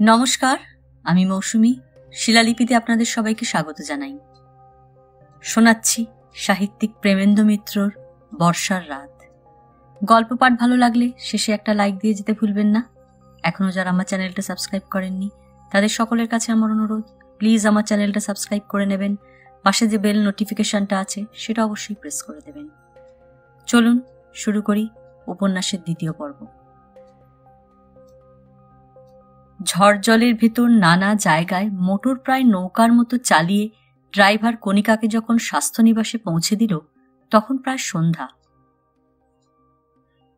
নমস্কার, আমি মৌসুমী। শিলালিপিতে আপনাদের সবাইকে স্বাগত জানাই। শোনাচ্ছি সাহিত্যিক প্রেমেন্দ্র মিত্রর বর্ষার রাত। গল্প পাঠ ভালো লাগলে শেষে একটা লাইক দিয়ে যেতে ভুলবেন না। এখনও যারা আমার চ্যানেলটা সাবস্ক্রাইব করেননি তাদের সকলের কাছে আমার অনুরোধ, প্লিজ আমার চ্যানেলটা সাবস্ক্রাইব করে নেবেন। পাশে যে বেল নোটিফিকেশনটা আছে সেটা অবশ্যই প্রেস করে দেবেন। চলুন শুরু করি উপন্যাসের দ্বিতীয় পর্ব। ঝড় জলের ভেতর নানা জায়গায় মোটর প্রায় নৌকার মতো চালিয়ে ড্রাইভার কণিকাকে যখন স্বাস্থ্যনিবাসে পৌঁছে দিল তখন প্রায় সন্ধ্যা।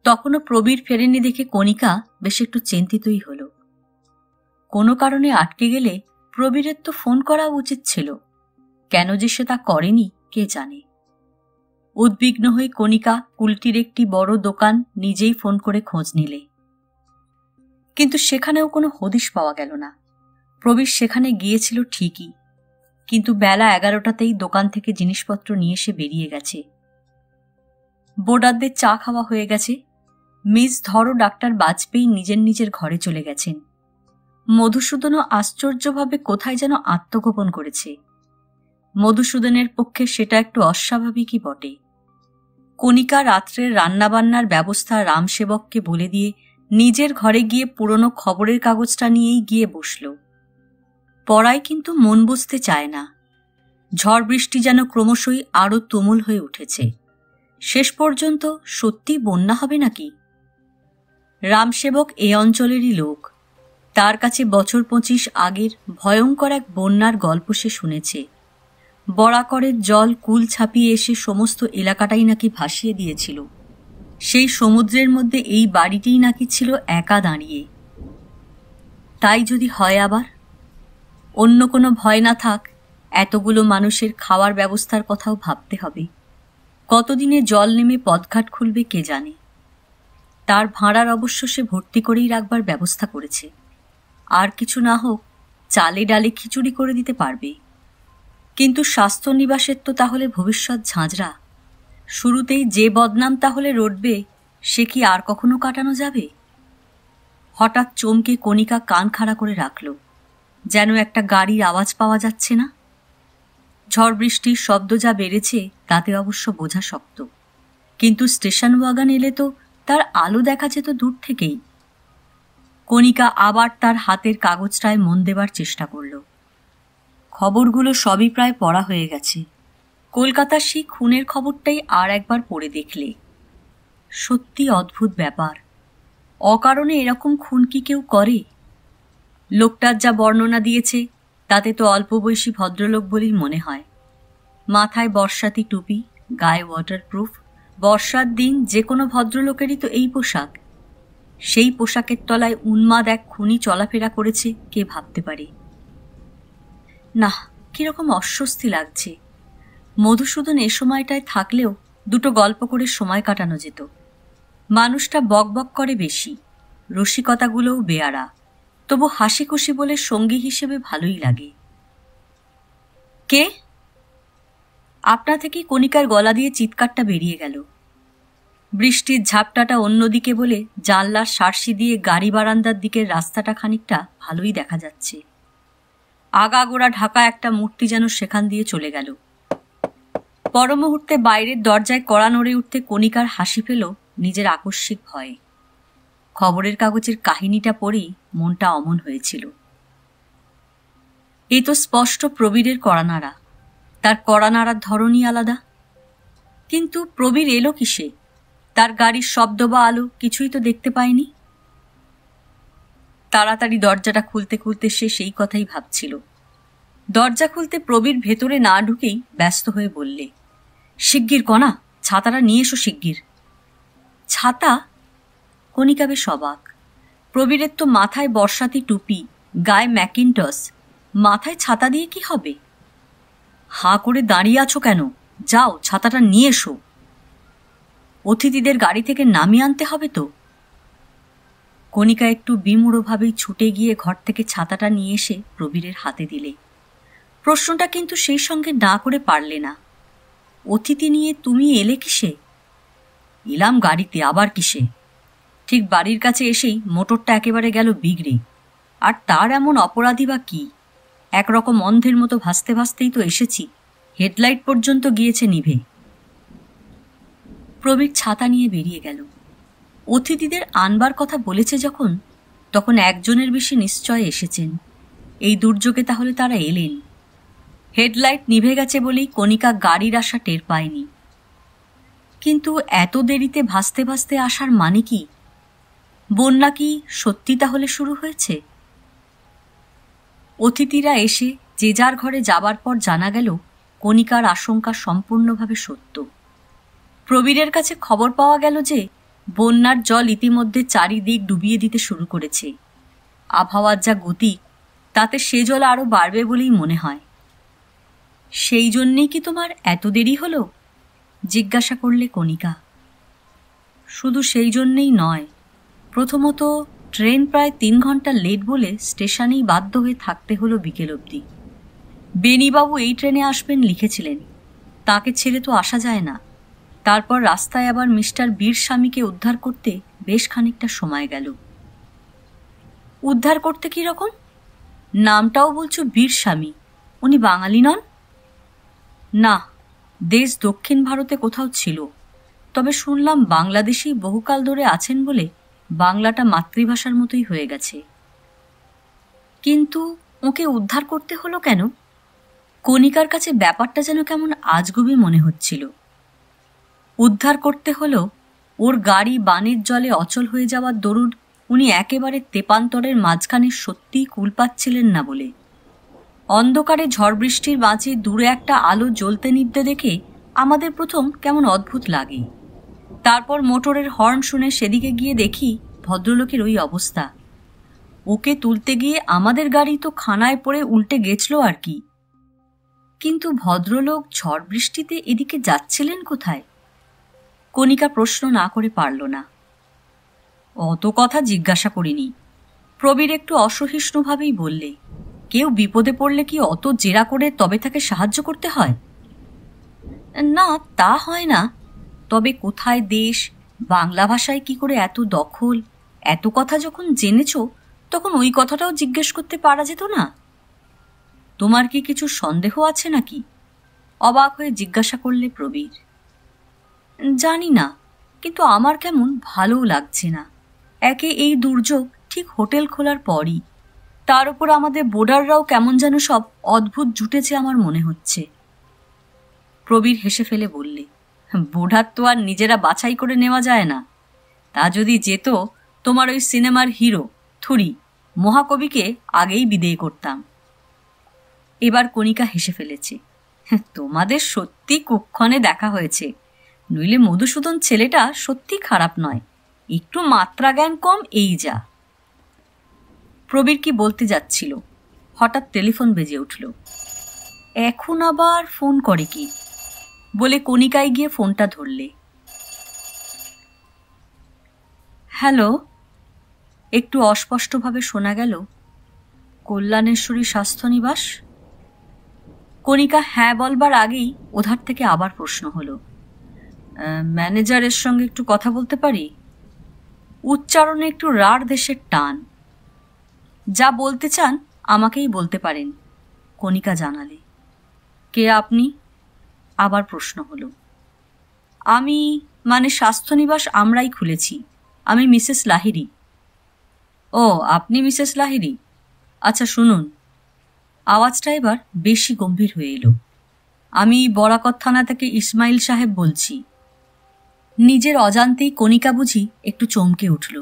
তখনও প্রবীর ফেরেনি দেখে কণিকা বেশ একটু চিন্তিতই হল। কোনো কারণে আটকে গেলে প্রবীরের তো ফোন করা উচিত ছিল, কেন যে সে তা করেনি কে জানে। উদ্বিগ্ন হয়ে কণিকা কুলটির একটি বড় দোকান নিজেই ফোন করে খোঁজ নিলে, কিন্তু সেখানেও কোনো হদিশ পাওয়া গেল না। প্রবীর সেখানে গিয়েছিল ঠিকই, কিন্তু বেলা 11টাতেই দোকান থেকে জিনিসপত্র নিয়ে এসে বেরিয়ে গেছে। বোর্ডারদের চা খাওয়া হয়ে গেছে। মিস ধর ও ডাক্তার বাজপেয়ী নিজের নিজের ঘরে চলে গেছেন। মধুসূদনও আশ্চর্যভাবে কোথায় যেন আত্মগোপন করেছে। মধুসূদনের পক্ষে সেটা একটু অস্বাভাবিকই বটে। কণিকা রাত্রের রান্নাবান্নার ব্যবস্থা রামসেবককে বলে দিয়ে নিজের ঘরে গিয়ে পুরনো খবরের কাগজটা নিয়েই গিয়ে বসল। পড়ায় কিন্তু মন বসতে চায় না। ঝড় বৃষ্টি যেন ক্রমশই আরও তুমুল হয়ে উঠেছে। শেষ পর্যন্ত সত্যি বন্যা হবে নাকি? রামসেবক এ অঞ্চলেরই লোক। তার কাছে বছর 25 আগের ভয়ঙ্কর এক বন্যার গল্প সে শুনেছে। বরাকরের জল কুল ছাপিয়ে এসে সমস্ত এলাকাটাই নাকি ভাসিয়ে দিয়েছিল। সেই সমুদ্রের মধ্যে এই বাড়িটিই নাকি ছিল একা দাঁড়িয়ে। তাই যদি হয় আবার? অন্য কোনো ভয় না থাক, এতগুলো মানুষের খাওয়ার ব্যবস্থার কথাও ভাবতে হবে। কতদিনে জল নেমে পথঘাট খুলবে কে জানে। তার ভাঁড়ার অবশ্য সে ভর্তি করেই রাখবার ব্যবস্থা করেছে। আর কিছু না হোক চালে ডালে খিচুড়ি করে দিতে পারবে। কিন্তু স্বাস্থ্যনিবাসের তো তাহলে ভবিষ্যৎ ঝাঁঝরা। শুরুতেই যে বদনাম তাহলে রটবে সে কি আর কখনো কাটানো যাবে? হঠাৎ চমকে কণিকা কান খাড়া করে রাখল, যেন একটা গাড়ির আওয়াজ পাওয়া যাচ্ছে না। ঝড় বৃষ্টির শব্দ যা বেড়েছে তাতে অবশ্য বোঝা শক্ত, কিন্তু স্টেশন ওয়াগন এলে তো তার আলো দেখা যেত দূর থেকেই। কণিকা আবার তার হাতের কাগজটায় মন দেবার চেষ্টা করল। খবরগুলো সবই প্রায় পড়া হয়ে গেছে। কলকাতার সেই খুনের খবরটাই আর একবার পড়ে দেখলে। সত্যি অদ্ভুত ব্যাপার। অকারণে এরকম খুন কি কেউ করে? লোকটার যা বর্ণনা দিয়েছে তাতে তো অল্প বয়সী ভদ্রলোক বলেই মনে হয়। মাথায় বর্ষাতি টুপি, গায়ে ওয়াটারপ্রুফ। বর্ষার দিন যে কোনো ভদ্রলোকেরই তো এই পোশাক। সেই পোশাকের তলায় উন্মাদ এক খুনি চলাফেরা করেছে কে ভাবতে পারে? না, কিরকম অস্বস্তি লাগছে। মধুসূদন এ সময়টায় থাকলেও দুটো গল্প করে সময় কাটানো যেত। মানুষটা বকবক করে বেশি, রসিকতাগুলোও বেয়ারা, তবু হাসি খুশি বলে সঙ্গী হিসেবে ভালোই লাগে। কে? আপনা থেকেই কণিকার গলা দিয়ে চিৎকারটা বেরিয়ে গেল। বৃষ্টির ঝাপটাটা অন্যদিকে বলে জানলার সার্সি দিয়ে গাড়ি বারান্দার দিকের রাস্তাটা খানিকটা ভালোই দেখা যাচ্ছে। আগাগোড়া ঢাকা একটা মূর্তি যেন সেখান দিয়ে চলে গেল। পরমুহূর্তে বাইরের দরজায় কড়া নড়ে উঠতে কণিকার হাসি পেল নিজের আকস্মিক ভয়ে। খবরের কাগজের কাহিনীটা পড়েই মনটা অমন হয়েছিল। এই তো স্পষ্ট প্রবীরের কড়ানাড়া। তার কড়ানাড়ার ধরনই আলাদা। কিন্তু প্রবীর এলো কিসে? তার গাড়ির শব্দ বা আলো কিছুই তো দেখতে পায়নি। তাড়াতাড়ি দরজাটা খুলতে খুলতে সে সেই কথাই ভাবছিল। দরজা খুলতে প্রবীর ভেতরে না ঢুকেই ব্যস্ত হয়ে বললে, শিগগির কণা, ছাতাটা নিয়ে এসো শিগগির। ছাতা? কণিকা বেশ অবাক। প্রবীরের তো মাথায় বর্ষাতি টুপি, গায়ে ম্যাকিনটস, মাথায় ছাতা দিয়ে কি হবে? হাঁ করে দাঁড়িয়ে আছো কেন? যাও ছাতাটা নিয়ে এসো। অতিথিদের গাড়ি থেকে নামিয়ে আনতে হবে তো। কণিকা একটু বিমূঢ়ভাবেই ছুটে গিয়ে ঘর থেকে ছাতাটা নিয়ে এসে প্রবীরের হাতে দিলে। প্রশ্নটা কিন্তু সেই সঙ্গে না করে পারলে না। অতিথি নিয়ে তুমি এলে কিসে? এলাম গাড়িতে, আবার কিসে? ঠিক বাড়ির কাছে এসেই মোটরটা একেবারে গেল বিগড়ে। আর তার এমন অপরাধী বা কি? একরকম অন্ধের মতো ভাসতে ভাসতেই তো এসেছি, হেডলাইট পর্যন্ত গিয়েছে নিভে। প্রবীর ছাতা নিয়ে বেরিয়ে গেল। অতিথিদের আনবার কথা বলেছে যখন, তখন একজনের বেশি নিশ্চয় এসেছেন। এই দুর্যোগে তাহলে তারা এলেন। হেডলাইট নিভে গেছে বলেই কণিকা গাড়ির আসা টের পায়নি। কিন্তু এত দেরিতে ভাসতে ভাসতে আসার মানে কি? বন্যা কি সত্যি তাহলে শুরু হয়েছে? অতিথিরা এসে যে যার ঘরে যাবার পর জানা গেল কণিকার আশঙ্কা সম্পূর্ণভাবে সত্য। প্রবীরের কাছে খবর পাওয়া গেল যে বন্যার জল ইতিমধ্যে চারিদিক ডুবিয়ে দিতে শুরু করেছে। আবহাওয়ার যা গতি, তাতে সে জল আরও বাড়বে বলেই মনে হয়। সেই জন্যেই কি তোমার এত দেরি হলো? জিজ্ঞাসা করলে কণিকা। শুধু সেই জন্যেই নয়, প্রথমত ট্রেন প্রায় 3 ঘন্টা লেট বলে স্টেশনেই বাধ্য হয়ে থাকতে হলো বিকেল অবধি। বেনিবাবু এই ট্রেনে আসবেন লিখেছিলেন, তাকে ছেড়ে তো আসা যায় না। তারপর রাস্তায় আবার মিস্টার বীরস্বামীকে উদ্ধার করতে বেশ খানিকটা সময় গেল। উদ্ধার করতে কি রকম? নামটাও বলছো বীরস্বামী, উনি বাঙালি নন? না, দেশ দক্ষিণ ভারতে কোথাও ছিল, তবে শুনলাম বাংলাদেশেই বহুকাল ধরে আছেন বলে বাংলাটা মাতৃভাষার মতোই হয়ে গেছে। কিন্তু ওকে উদ্ধার করতে হলো কেন? কণিকার কাছে ব্যাপারটা যেন কেমন আজগুবি মনে হচ্ছিল। উদ্ধার করতে হলো ওর গাড়ি বানের জলে অচল হয়ে যাওয়ার দরুন উনি একেবারে তেপান্তরের মাঝখানে সত্যিই কুল পাচ্ছিলেন না বলে। অন্ধকারে ঝড় বৃষ্টির মাঝে দূরে একটা আলো জ্বলতে নিভতে দেখে আমাদের প্রথম কেমন অদ্ভুত লাগে। তারপর মোটরের হর্ন শুনে সেদিকে গিয়ে দেখি ভদ্রলোকের ওই অবস্থা। ওকে তুলতে গিয়ে আমাদের গাড়ি তো খানায় পড়ে উল্টে গেছিল আর কি। কিন্তু ভদ্রলোক ঝড় বৃষ্টিতে এদিকে যাচ্ছিলেন কোথায়? কণিকা প্রশ্ন না করে পারল না। অত কথা জিজ্ঞাসা করিনি। প্রবীর একটু অসহিষ্ণুভাবেই বললে, কেউ বিপদে পড়লে কি অত জেরা করে তবে তাকে সাহায্য করতে হয়? না, তা হয় না। তবে কোথায় দেশ, বাংলা ভাষায় কি করে এত দখল, এত কথা যখন জেনেছ, তখন ওই কথাটাও জিজ্ঞেস করতে পারা যেত না? তোমার কি কিছু সন্দেহ আছে নাকি? অবাক হয়ে জিজ্ঞাসা করলে প্রবীর। জানি না, কিন্তু আমার কেমন ভালোও লাগছে না। একে এই দুর্যোগ ঠিক হোটেল খোলার পরই, তার উপর আমাদের বোর্ডাররাও কেমন যেন সব অদ্ভুত জুটেছে আমার মনে হচ্ছে। প্রবীর হেসে ফেলে বললে, বোর্ডার তো আর নিজেরা বাছাই করে নেওয়া যায় না। তা যদি যেত, তোমার ওই সিনেমার হিরো থুরি মহাকবিকে আগেই বিদেয় করতাম। এবার কণিকা হেসে ফেলেছে। তোমাদের সত্যি কুক্ষণে দেখা হয়েছে, নইলে মধুসূদন ছেলেটা সত্যি খারাপ নয়, একটু মাত্রা জ্ঞান কম এই যা। প্রবীর কি বলতে যাচ্ছিল, হঠাৎ টেলিফোন বেজে উঠল। এখন আবার ফোন করে কি বলে কণিকায় গিয়ে ফোনটা ধরলে। হ্যালো। একটু অস্পষ্টভাবে শোনা গেল, কল্যাণেশ্বরী স্বাস্থ্যনিবাস। কণিকা হ্যাঁ বলবার আগেই ওধার থেকে আবার প্রশ্ন হলো, ম্যানেজারের সঙ্গে একটু কথা বলতে পারি? উচ্চারণে একটু রাঢ় দেশের টান। যা বলতে চান আমাকেই বলতে পারেন, কণিকা জানালে। কে আপনি? আবার প্রশ্ন হলো। আমি মানে স্বাস্থ্যনিবাস আমরাই খুলেছি, আমি মিসেস লাহিড়ী। ও, আপনি মিসেস লাহিড়ী? আচ্ছা শুনুন। আওয়াজটা এবার বেশি গম্ভীর হয়ে এলো। আমি বরাকত থানা থেকে ইসমাইল সাহেব বলছি। নিজের অজান্তেই কণিকা বুঝি একটু চমকে উঠল।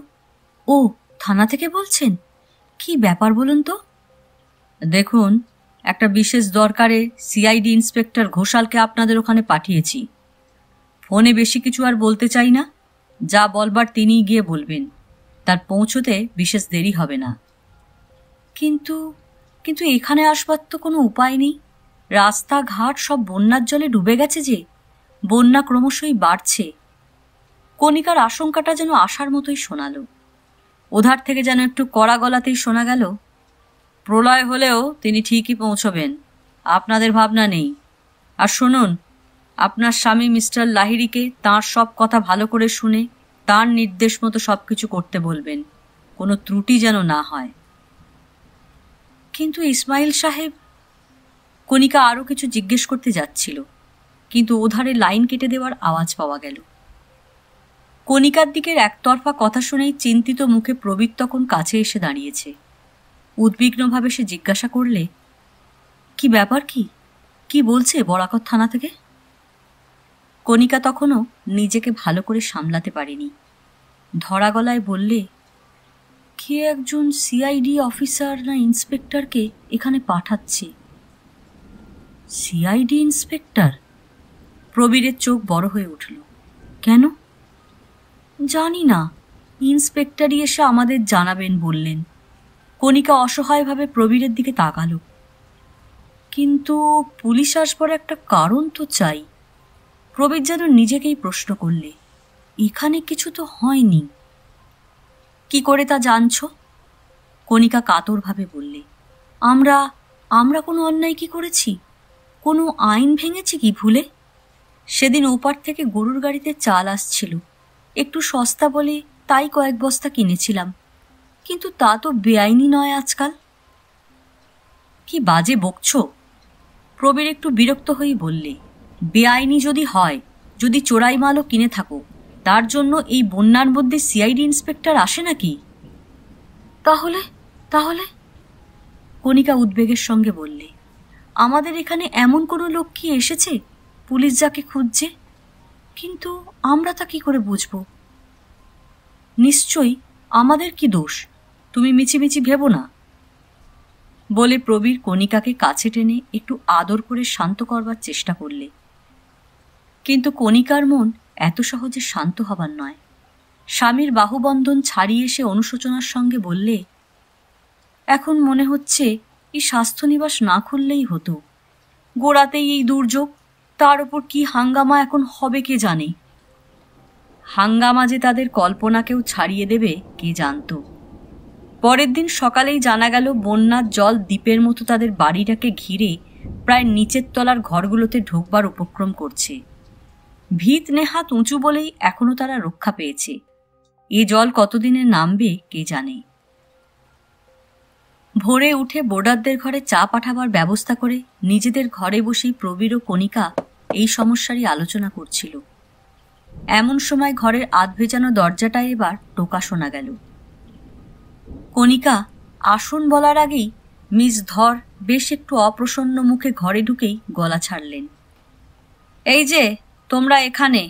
ও, থানা থেকে বলছেন? কি ব্যাপার বলুন তো? দেখুন, একটা বিশেষ দরকারে সিআইডি ইন্সপেক্টর ঘোষালকে আপনাদের ওখানে পাঠিয়েছি। ফোনে বেশি কিছু আর বলতে চাই না, যা বলবার তিনিই গিয়ে বলবেন। তার পৌঁছতে বিশেষ দেরি হবে না। কিন্তু কিন্তু এখানে আসবার তো কোনো উপায় নেই। রাস্তাঘাট সব বন্যার জলে ডুবে গেছে যে, বন্যা ক্রমশই বাড়ছে। কণিকার আশঙ্কাটা যেন আসার মতোই শোনালো। ওধার থেকে যেন একটু কড়া গলাতেই শোনা গেল, প্রলয় হলেও তিনি ঠিকই পৌঁছবেন, আপনাদের ভাবনা নেই। আর শুনুন, আপনার স্বামী মিস্টার লাহিড়ীকে তাঁর সব কথা ভালো করে শুনে তার নির্দেশ মতো সব কিছু করতে বলবেন, কোনো ত্রুটি যেন না হয়। কিন্তু ইসমাইল সাহেব, কণিকা আরও কিছু জিজ্ঞেস করতে যাচ্ছিল, কিন্তু ওধারে লাইন কেটে দেওয়ার আওয়াজ পাওয়া গেল। কণিকার দিকের একতরফা কথা শুনেই চিন্তিত মুখে প্রবীর তখন কাছে এসে দাঁড়িয়েছে। উদ্বিগ্নভাবে সে জিজ্ঞাসা করলে, কি ব্যাপার, কি বলছে বরাকর থানা থেকে? কণিকা তখনও নিজেকে ভালো করে সামলাতে পারেনি। ধরা গলায় বললে, কে একজন সিআইডি অফিসার না ইন্সপেক্টরকে এখানে পাঠাচ্ছে। CID inspector? প্রবীরের চোখ বড় হয়ে উঠল। কেন? জানি না, ইন্সপেক্টরই এসে আমাদের জানাবেন বললেন। কণিকা অসহায়ভাবে প্রবীরের দিকে তাকালো। কিন্তু পুলিশ আসবার একটা কারণ তো চাই। প্রবীর যেন নিজেকেই প্রশ্ন করলে, এখানে কিছু তো হয়নি। কি করে তা জানছো? কণিকা কাতরভাবে বললে, আমরা কোনো অন্যায় কি করেছি? কোনো আইন ভেঙেছি কি ভুলে? সেদিন ওপার থেকে গরুর গাড়িতে চাল আসছিল, একটু সস্তা বলে তাই কয়েক বস্তা কিনেছিলাম, কিন্তু তা তো বেআইনি নয় আজকাল। কি বাজে বকছো? প্রবীর একটু বিরক্ত হয়ে বললে, বেআইনি যদি হয়, যদি চোরাই মালও কিনে থাকো, তার জন্য এই বন্যার মধ্যে সিআইডি ইন্সপেক্টর আসে নাকি? তাহলে তাহলে কণিকা উদ্বেগের সঙ্গে বললে, আমাদের এখানে এমন কোনো লোক কি এসেছে পুলিশ যাকে খুঁজছে? কিন্তু আমরা তা কি করে বুঝব? নিশ্চয়ই আমাদের কি দোষ, তুমি মিছিমিছি ভেবো না বলে প্রবীর কণিকাকে কাছে টেনে একটু আদর করে শান্ত করবার চেষ্টা করলে। কিন্তু কণিকার মন এত সহজে শান্ত হবার নয়। স্বামীর বাহুবন্ধন ছাড়িয়ে এসে অনুশোচনার সঙ্গে বললে, এখন মনে হচ্ছে এই স্বাস্থ্যনিবাস না খুললেই হতো। গোড়াতেই এই দুর্যোগ, তার উপর কি হাঙ্গামা এখন হবে কে জানে। হাঙ্গামা যে তাদের কল্পনাকেও ছাড়িয়ে দেবে কে জানত। পরের দিন সকালেই জানা গেল বন্যার জল দ্বীপের মতো তাদের বাড়িটাকে ঘিরে প্রায় নিচের তলার ঘরগুলোতে ঢোকবার উপক্রম করছে। ভিত নেহাত উঁচু বলেই এখনো তারা রক্ষা পেয়েছে। এ জল কতদিনে নামবে কে জানে। ভোরে উঠে বোর্ডারদের ঘরে চা পাঠাবার ব্যবস্থা করে নিজেদের ঘরে বসেই প্রবীর ও কণিকা এই সমস্যারই আলোচনা করছিল। এমন সময় ঘরের আধ ভেজানো দরজাটায় এবার টোকা শোনা গেল। কণিকা আসুন বলার আগেই মিস ধর বেশ একটু অপ্রসন্ন মুখে ঘরে ঢুকেই গলা ছাড়লেন। এই যে তোমরা এখানে,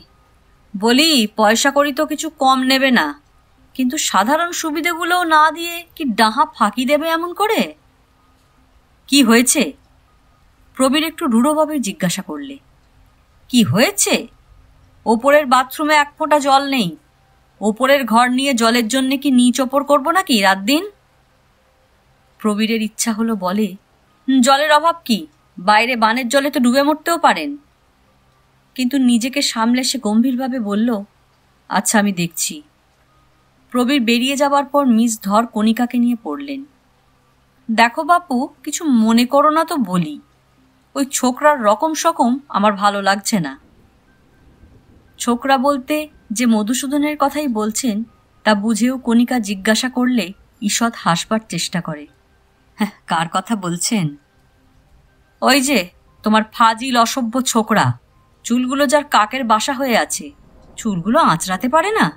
বলি পয়সা করি তো কিছু কম নেবে না, কিন্তু সাধারণ সুবিধেগুলোও না দিয়ে কি ডাহা ফাঁকি দেবে এমন করে? কি হয়েছে? প্রবীর একটু রূঢ়ভাবে জিজ্ঞাসা করলে। কি হয়েছে? ওপরের বাথরুমে এক ফোঁটা জল নেই। ওপরের ঘর নিয়ে জলের জন্যে কি নিচ ওপর করবো নাকি রাত দিন? প্রবীরের ইচ্ছা হলো বলে, জলের অভাব কি, বাইরে বানের জলে তো ডুবে মরতেও পারেন। কিন্তু নিজেকে সামলে সে গম্ভীরভাবে বলল, আচ্ছা আমি দেখছি। প্রবীর বেরিয়ে যাবার পর মিস ধর কণিকাকে নিয়ে পড়লেন। দেখো বাপু, কিছু মনে করো না তো বলি, ওই ছোকরার রকম সকম আমার ভালো লাগছে না। ছোকরা বলতে যে মধুসূদনের কথাই বলছেন তা বুঝেও কণিকা জিজ্ঞাসা করলে ঈষৎ হাসবার চেষ্টা করে। হ্যাঁ, কার কথা বলছেন? ওই যে তোমার ফাজিল অসভ্য ছোকরা, চুলগুলো যার কাকের বাসা হয়ে আছে, চুলগুলো আঁচড়াতে পারে না।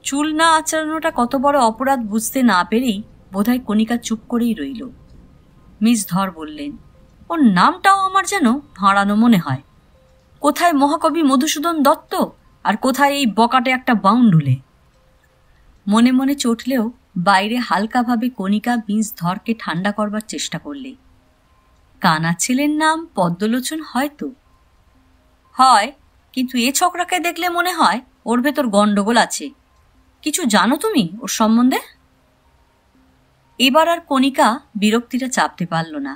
চুল না আঁচড়ানোটা কত বড় অপরাধ বুঝতে না পেরেই বোধহয় কণিকা চুপ করেই রইল। মিস ধর বললেন, ওর নামটাও আমার যেন ভাঁড়ানো মনে হয়। কোথায় মহাকবি মধুসূদন দত্ত আর কোথায় এই বকাটে একটা বাউন্ডুলে। মনে মনে চটলেও বাইরে হালকাভাবে কণিকা মিস ধরকে ঠান্ডা করবার চেষ্টা করলে। কানা ছেলের নাম পদ্মলোচন হয়তো হয়, কিন্তু এ ছোকরাকে দেখলে মনে হয় ওর ভেতর গন্ডগোল আছে। কিছু জানো তুমি ওর সম্বন্ধে? এবার আর কণিকা বিরক্তিটা চাপতে পারল না।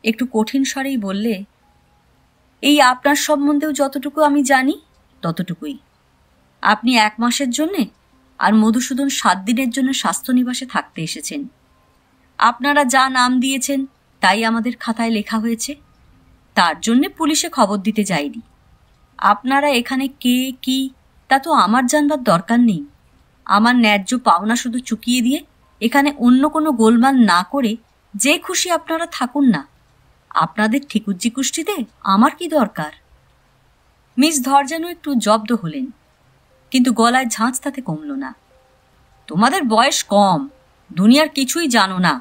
একটু কঠিন স্বরেই বললে, এই আপনার সম্বন্ধেও যতটুকু আমি জানি ততটুকুই। আপনি 1 মাসের জন্যে আর মধুসূদন 7 দিনের জন্য স্বাস্থ্যনিবাসে থাকতে এসেছেন। আপনারা যা নাম দিয়েছেন তাই আমাদের খাতায় লেখা হয়েছে, তার জন্যে পুলিশে খবর দিতে যাইনি। আপনারা এখানে কে কি তা তো আমার জানবার দরকার নেই। আমার ন্যায্য পাওনা শুধু চুকিয়ে দিয়ে এখানে অন্য কোনো গোলমাল না করে যে খুশি আপনারা থাকুন না, আপনাদের ঠিকুজ্জি কুষ্টিতে আমার কি দরকার? মিস ধর যেন একটু জব্দ হলেন, কিন্তু গলায় ঝাঁঝ তাতে কমল না। তোমাদের বয়স কম, দুনিয়ার কিছুই জানো না,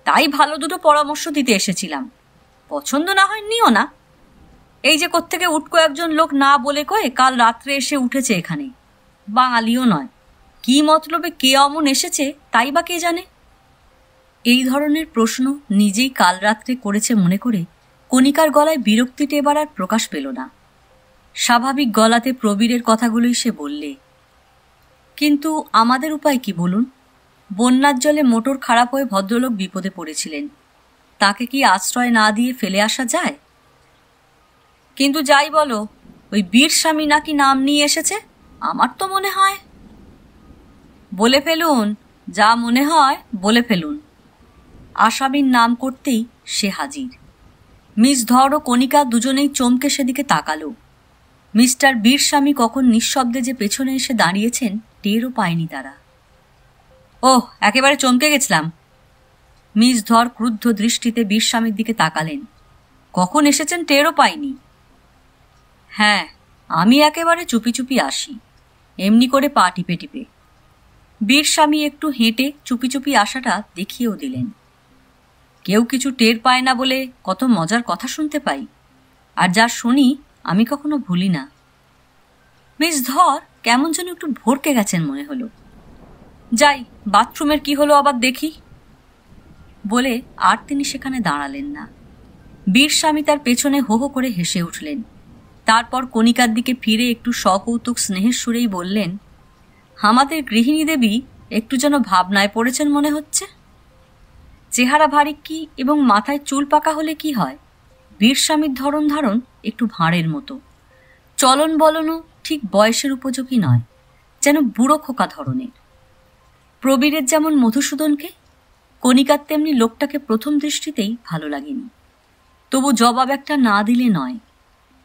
তাই ভালো দুটো পরামর্শ দিতে এসেছিলাম। পছন্দ না হয় নিও না। এই যে কোত্থেকে উটকো একজন লোক না বলে কয়ে কাল রাত্রে এসে উঠেছে এখানে, বাঙালিও নয়, কি মতলবে কে অমন এসেছে তাই বা কে জানে। এই ধরনের প্রশ্ন নিজেই কাল রাত্রে করেছে মনে করে কণিকার গলায় বিরক্তিটা এবার আর প্রকাশ পেল না। স্বাভাবিক গলাতে প্রবীরের কথাগুলোই সে বললে, কিন্তু আমাদের উপায় কি বলুন? বন্যার জলে মোটর খারাপ হয়ে ভদ্রলোক বিপদে পড়েছিলেন, তাকে কি আশ্রয় না দিয়ে ফেলে আসা যায়? কিন্তু যাই বলো, ওই বীর স্বামী নাকি নাম নিয়ে এসেছে, আমার তো মনে হয়। বলে ফেলুন, যা মনে হয় বলে ফেলুন। আসামির নাম করতেই সে হাজির। মিস ধর ও কণিকা দুজনেই চমকে সেদিকে তাকালো। মিস্টার বীরস্বামী কখন নিঃশব্দে যে পেছনে এসে দাঁড়িয়েছেন টেরও পায়নি তারা। ওহ, একেবারে চমকে গেছিলাম। মিস ধর ক্রুদ্ধ দৃষ্টিতে বীরস্বামীর দিকে তাকালেন। কখন এসেছেন টেরও পাইনি? হ্যাঁ, আমি একেবারে চুপি চুপি আসি, এমনি করে পা টিপে টিপে। বীরস্বামী একটু হেঁটে চুপি চুপি আসাটা দেখিয়েও দিলেন। কেউ কিছু টের পায় না বলে কত মজার কথা শুনতে পাই, আর যা শুনি আমি কখনো ভুলি না। মিস ধর কেমন যেন একটু ভরকে গেছেন মনে হলো। যাই, বাথরুমের কি হলো আবার দেখি। বলে আর তিনি সেখানে দাঁড়ালেন না। বীরস্বামী তার পেছনে হো হো করে হেসে উঠলেন। তারপর কণিকার দিকে ফিরে একটু সকৌতুক স্নেহের সুরেই বললেন, আমাদের গৃহিণী দেবী একটু যেন ভাবনায় পড়েছেন মনে হচ্ছে। চেহারা ভারী কি এবং মাথায় চুল পাকা হলে কি হয়, বীরস্বামীর ধরন ধারণ একটু ভাঁড়ের মতো, চলন বলনও ঠিক বয়সের উপযোগী নয়, যেন বুড়ো খোকা ধরনের। প্রবীরের যেমন মধুসূদনকে, কণিকার তেমনি লোকটাকে প্রথম দৃষ্টিতেই ভালো লাগেনি। তবু জবাব একটা না দিলে নয়।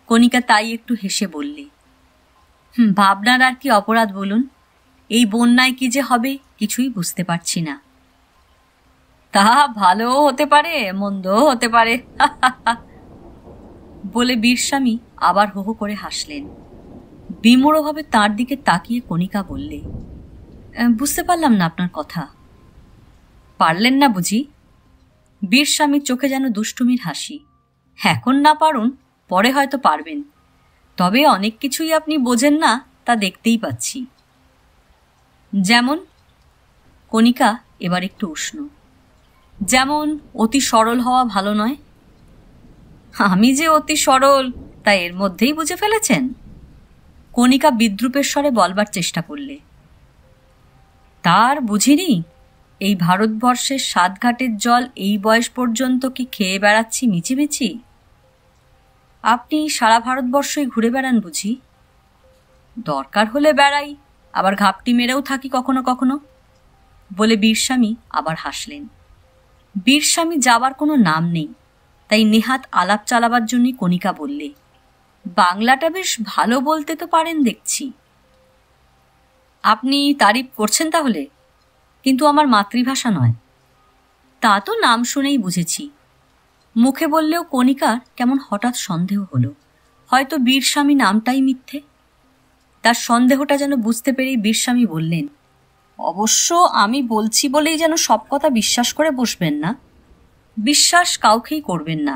কণিকা তাই একটু হেসে বললে, ভাবনার আর কি অপরাধ বলুন? এই বন্যায় কি যে হবে কিছুই বুঝতে পারছি না। তা ভালোও হতে পারে, মন্দও হতে পারে বলে বীরস্বামী আবার হো হো করে হাসলেন। বিমূঢ়ভাবে তার দিকে তাকিয়ে কণিকা বললে, বুঝতে পারলাম না আপনার কথা। পারলেন না বুঝি? বীরস্বামীর চোখে যেন দুষ্টুমির হাসি। এখন না পারুন, পরে হয়তো পারবেন, তবে অনেক কিছুই আপনি বোঝেন না, তা দেখতেই পাচ্ছি। যেমন? কণিকা এবার একটু উষ্ণ। যেমন অতি সরল হওয়া ভালো নয়। আমি যে অতি সরল তা এর মধ্যেই বুঝে ফেলেছেন? কণিকা বিদ্রূপের স্বরে বলবার চেষ্টা করলে। তার বুঝিনি? এই ভারতবর্ষের সাতঘাটের জল এই বয়স পর্যন্ত কি খেয়ে বেড়াচ্ছি মিছিমিছি? আপনি সারা ভারতবর্ষই ঘুরে বেড়ান বুঝি? দরকার হলে বেড়াই, আবার ঘাপটি মেরেও থাকি কখনো কখনো বলে বীরস্বামী আবার হাসলেন। বীরস্বামী যাবার কোনো নাম নেই, তাই নেহাত আলাপ চালাবার জন্যই কণিকা বললে, বাংলাটা বেশ ভালো বলতে তো পারেন দেখছি। আপনি তারিফ করছেন তাহলে, কিন্তু আমার মাতৃভাষা নয়। তা তো নাম শুনেই বুঝেছি। মুখে বললেও কণিকার কেমন হঠাৎ সন্দেহ হলো, হয়তো বীরস্বামী নামটাই মিথ্যে। তার সন্দেহটা যেন বুঝতে পেরেই বীরস্বামী বললেন, অবশ্য আমি বলছি বলেই যেন সব কথা বিশ্বাস করে বসবেন না। বিশ্বাস কাউকেই করবেন না,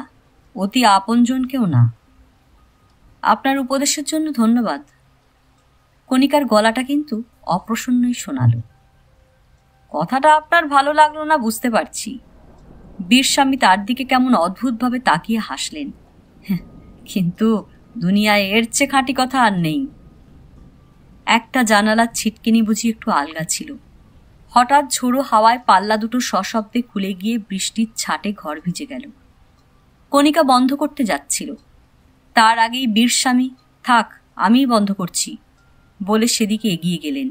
অতি আপনজনকেও না। আপনার উপদেশের জন্য ধন্যবাদ। কণিকার গলাটা কিন্তু অপ্রসন্নই শোনালো। কথাটা আপনার ভালো লাগলো না বুঝতে পারছি। বীরস্বামী তার দিকে কেমন অদ্ভুতভাবে তাকিয়ে হাসলেন। কিন্তু দুনিয়ায় এর চেয়ে খাঁটি কথা আর নেই। একটা জানালার ছিটকিনি বুঝি একটু আলগা ছিল। হঠাৎ ঝোড়ো হাওয়ায় পাল্লা দুটো সশব্দে খুলে গিয়ে বৃষ্টির ছাটে ঘর ভিজে গেল। কণিকা বন্ধ করতে যাচ্ছিল, তার আগেই বীরস্বামী, থাক আমিই বন্ধ করছি বলে সেদিকে এগিয়ে গেলেন।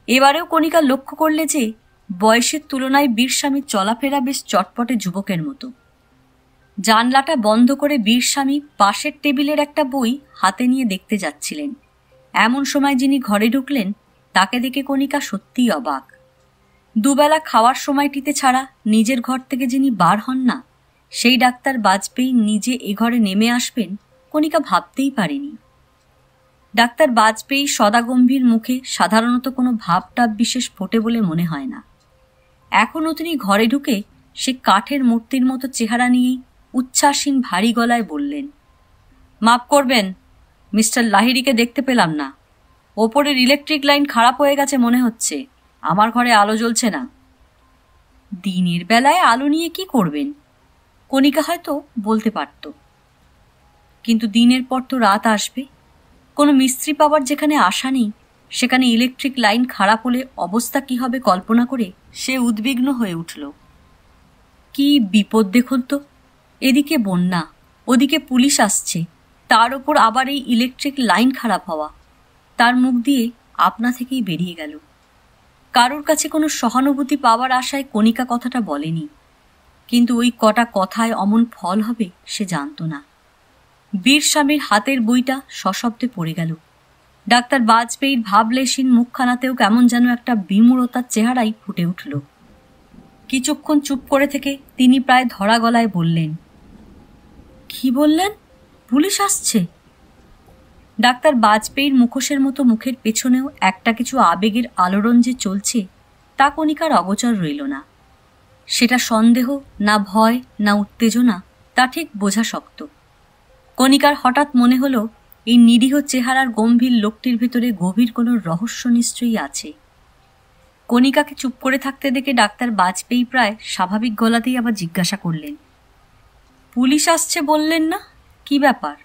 এবারেও কণিকা লক্ষ্য করলে যে বয়সের তুলনায় বীরস্বামীর চলাফেরা বেশ চটপটে যুবকের মতো। জানলাটা বন্ধ করে বীরস্বামী পাশের টেবিলের একটা বই হাতে নিয়ে দেখতে যাচ্ছিলেন। এমন সময় যিনি ঘরে ঢুকলেন তাকে দেখে কণিকা সত্যিই অবাক। দুবেলা খাওয়ার সময়টিতে ছাড়া নিজের ঘর থেকে যিনি বার হন না, সেই ডাক্তার বাজপেয়ী নিজে এ ঘরে নেমে আসবেন কণিকা ভাবতেই পারেনি। ডাক্তার বাজপেয়ী সদাগম্ভীর মুখে সাধারণত কোনো ভাবটাব বিশেষ ফোটে বলে মনে হয় না। এখনও তিনি ঘরে ঢুকে সে কাঠের মূর্তির মতো চেহারা নিয়েই উচ্ছ্বাসহীন ভারী গলায় বললেন, মাফ করবেন, মিস্টার লাহিড়িকে দেখতে পেলাম না। ওপরের ইলেকট্রিক লাইন খারাপ হয়ে গেছে মনে হচ্ছে, আমার ঘরে আলো জ্বলছে না। দিনের বেলায় আলো নিয়ে কি করবেন? কণিকা হয়তো বলতে পারত, কিন্তু দিনের পর তো রাত আসবে। কোনো মিস্ত্রি পাওয়ার যেখানে আশা নেই, সেখানে ইলেকট্রিক লাইন খারাপ হলে অবস্থা কি হবে কল্পনা করে সে উদ্বিগ্ন হয়ে উঠল। কি বিপদ দেখুন তো, এদিকে বন্যা, ওদিকে পুলিশ আসছে, তার ওপর আবার এই ইলেকট্রিক লাইন খারাপ হওয়া। তার মুখ দিয়ে আপনা থেকেই বেরিয়ে গেল। কারোর কাছে কোনো সহানুভূতি পাওয়ার আশায় কণিকা কথাটা বলেনি, কিন্তু ওই কটা কথায় অমন ফল হবে সে জানত না। বীর স্বামীর হাতের বইটা সশব্দে পড়ে গেল। ডাক্তার বাজপেয়ীর ভাবলেশীন মুখখানাতেও কেমন যেন একটা বিমূঢ়তার চেহারাই ফুটে উঠল। কিছুক্ষণ চুপ করে থেকে তিনি প্রায় ধরা গলায় বললেন, কি বললেন? পুলিশ আসছে? ডাক্তার বাজপেয়ীর মুখোশের মতো মুখের পেছনেও একটা কিছু আবেগের আলোড়ন যে চলছে তা কণিকার অগোচর রইল না। সেটা সন্দেহ না ভয় না উত্তেজনা তা ঠিক বোঝা শক্ত। কণিকার হঠাৎ মনে হলো এই নিরীহ চেহারার গম্ভীর লোকটির ভেতরে গভীর কোনো রহস্য নিশ্চয়ই আছে। কণিকাকে চুপ করে থাকতে দেখে ডাক্তার বাজপেয়ী প্রায় স্বাভাবিক গলাতেই আবার জিজ্ঞাসা করলেন, পুলিশ আসছে বললেন না, কি ব্যাপার?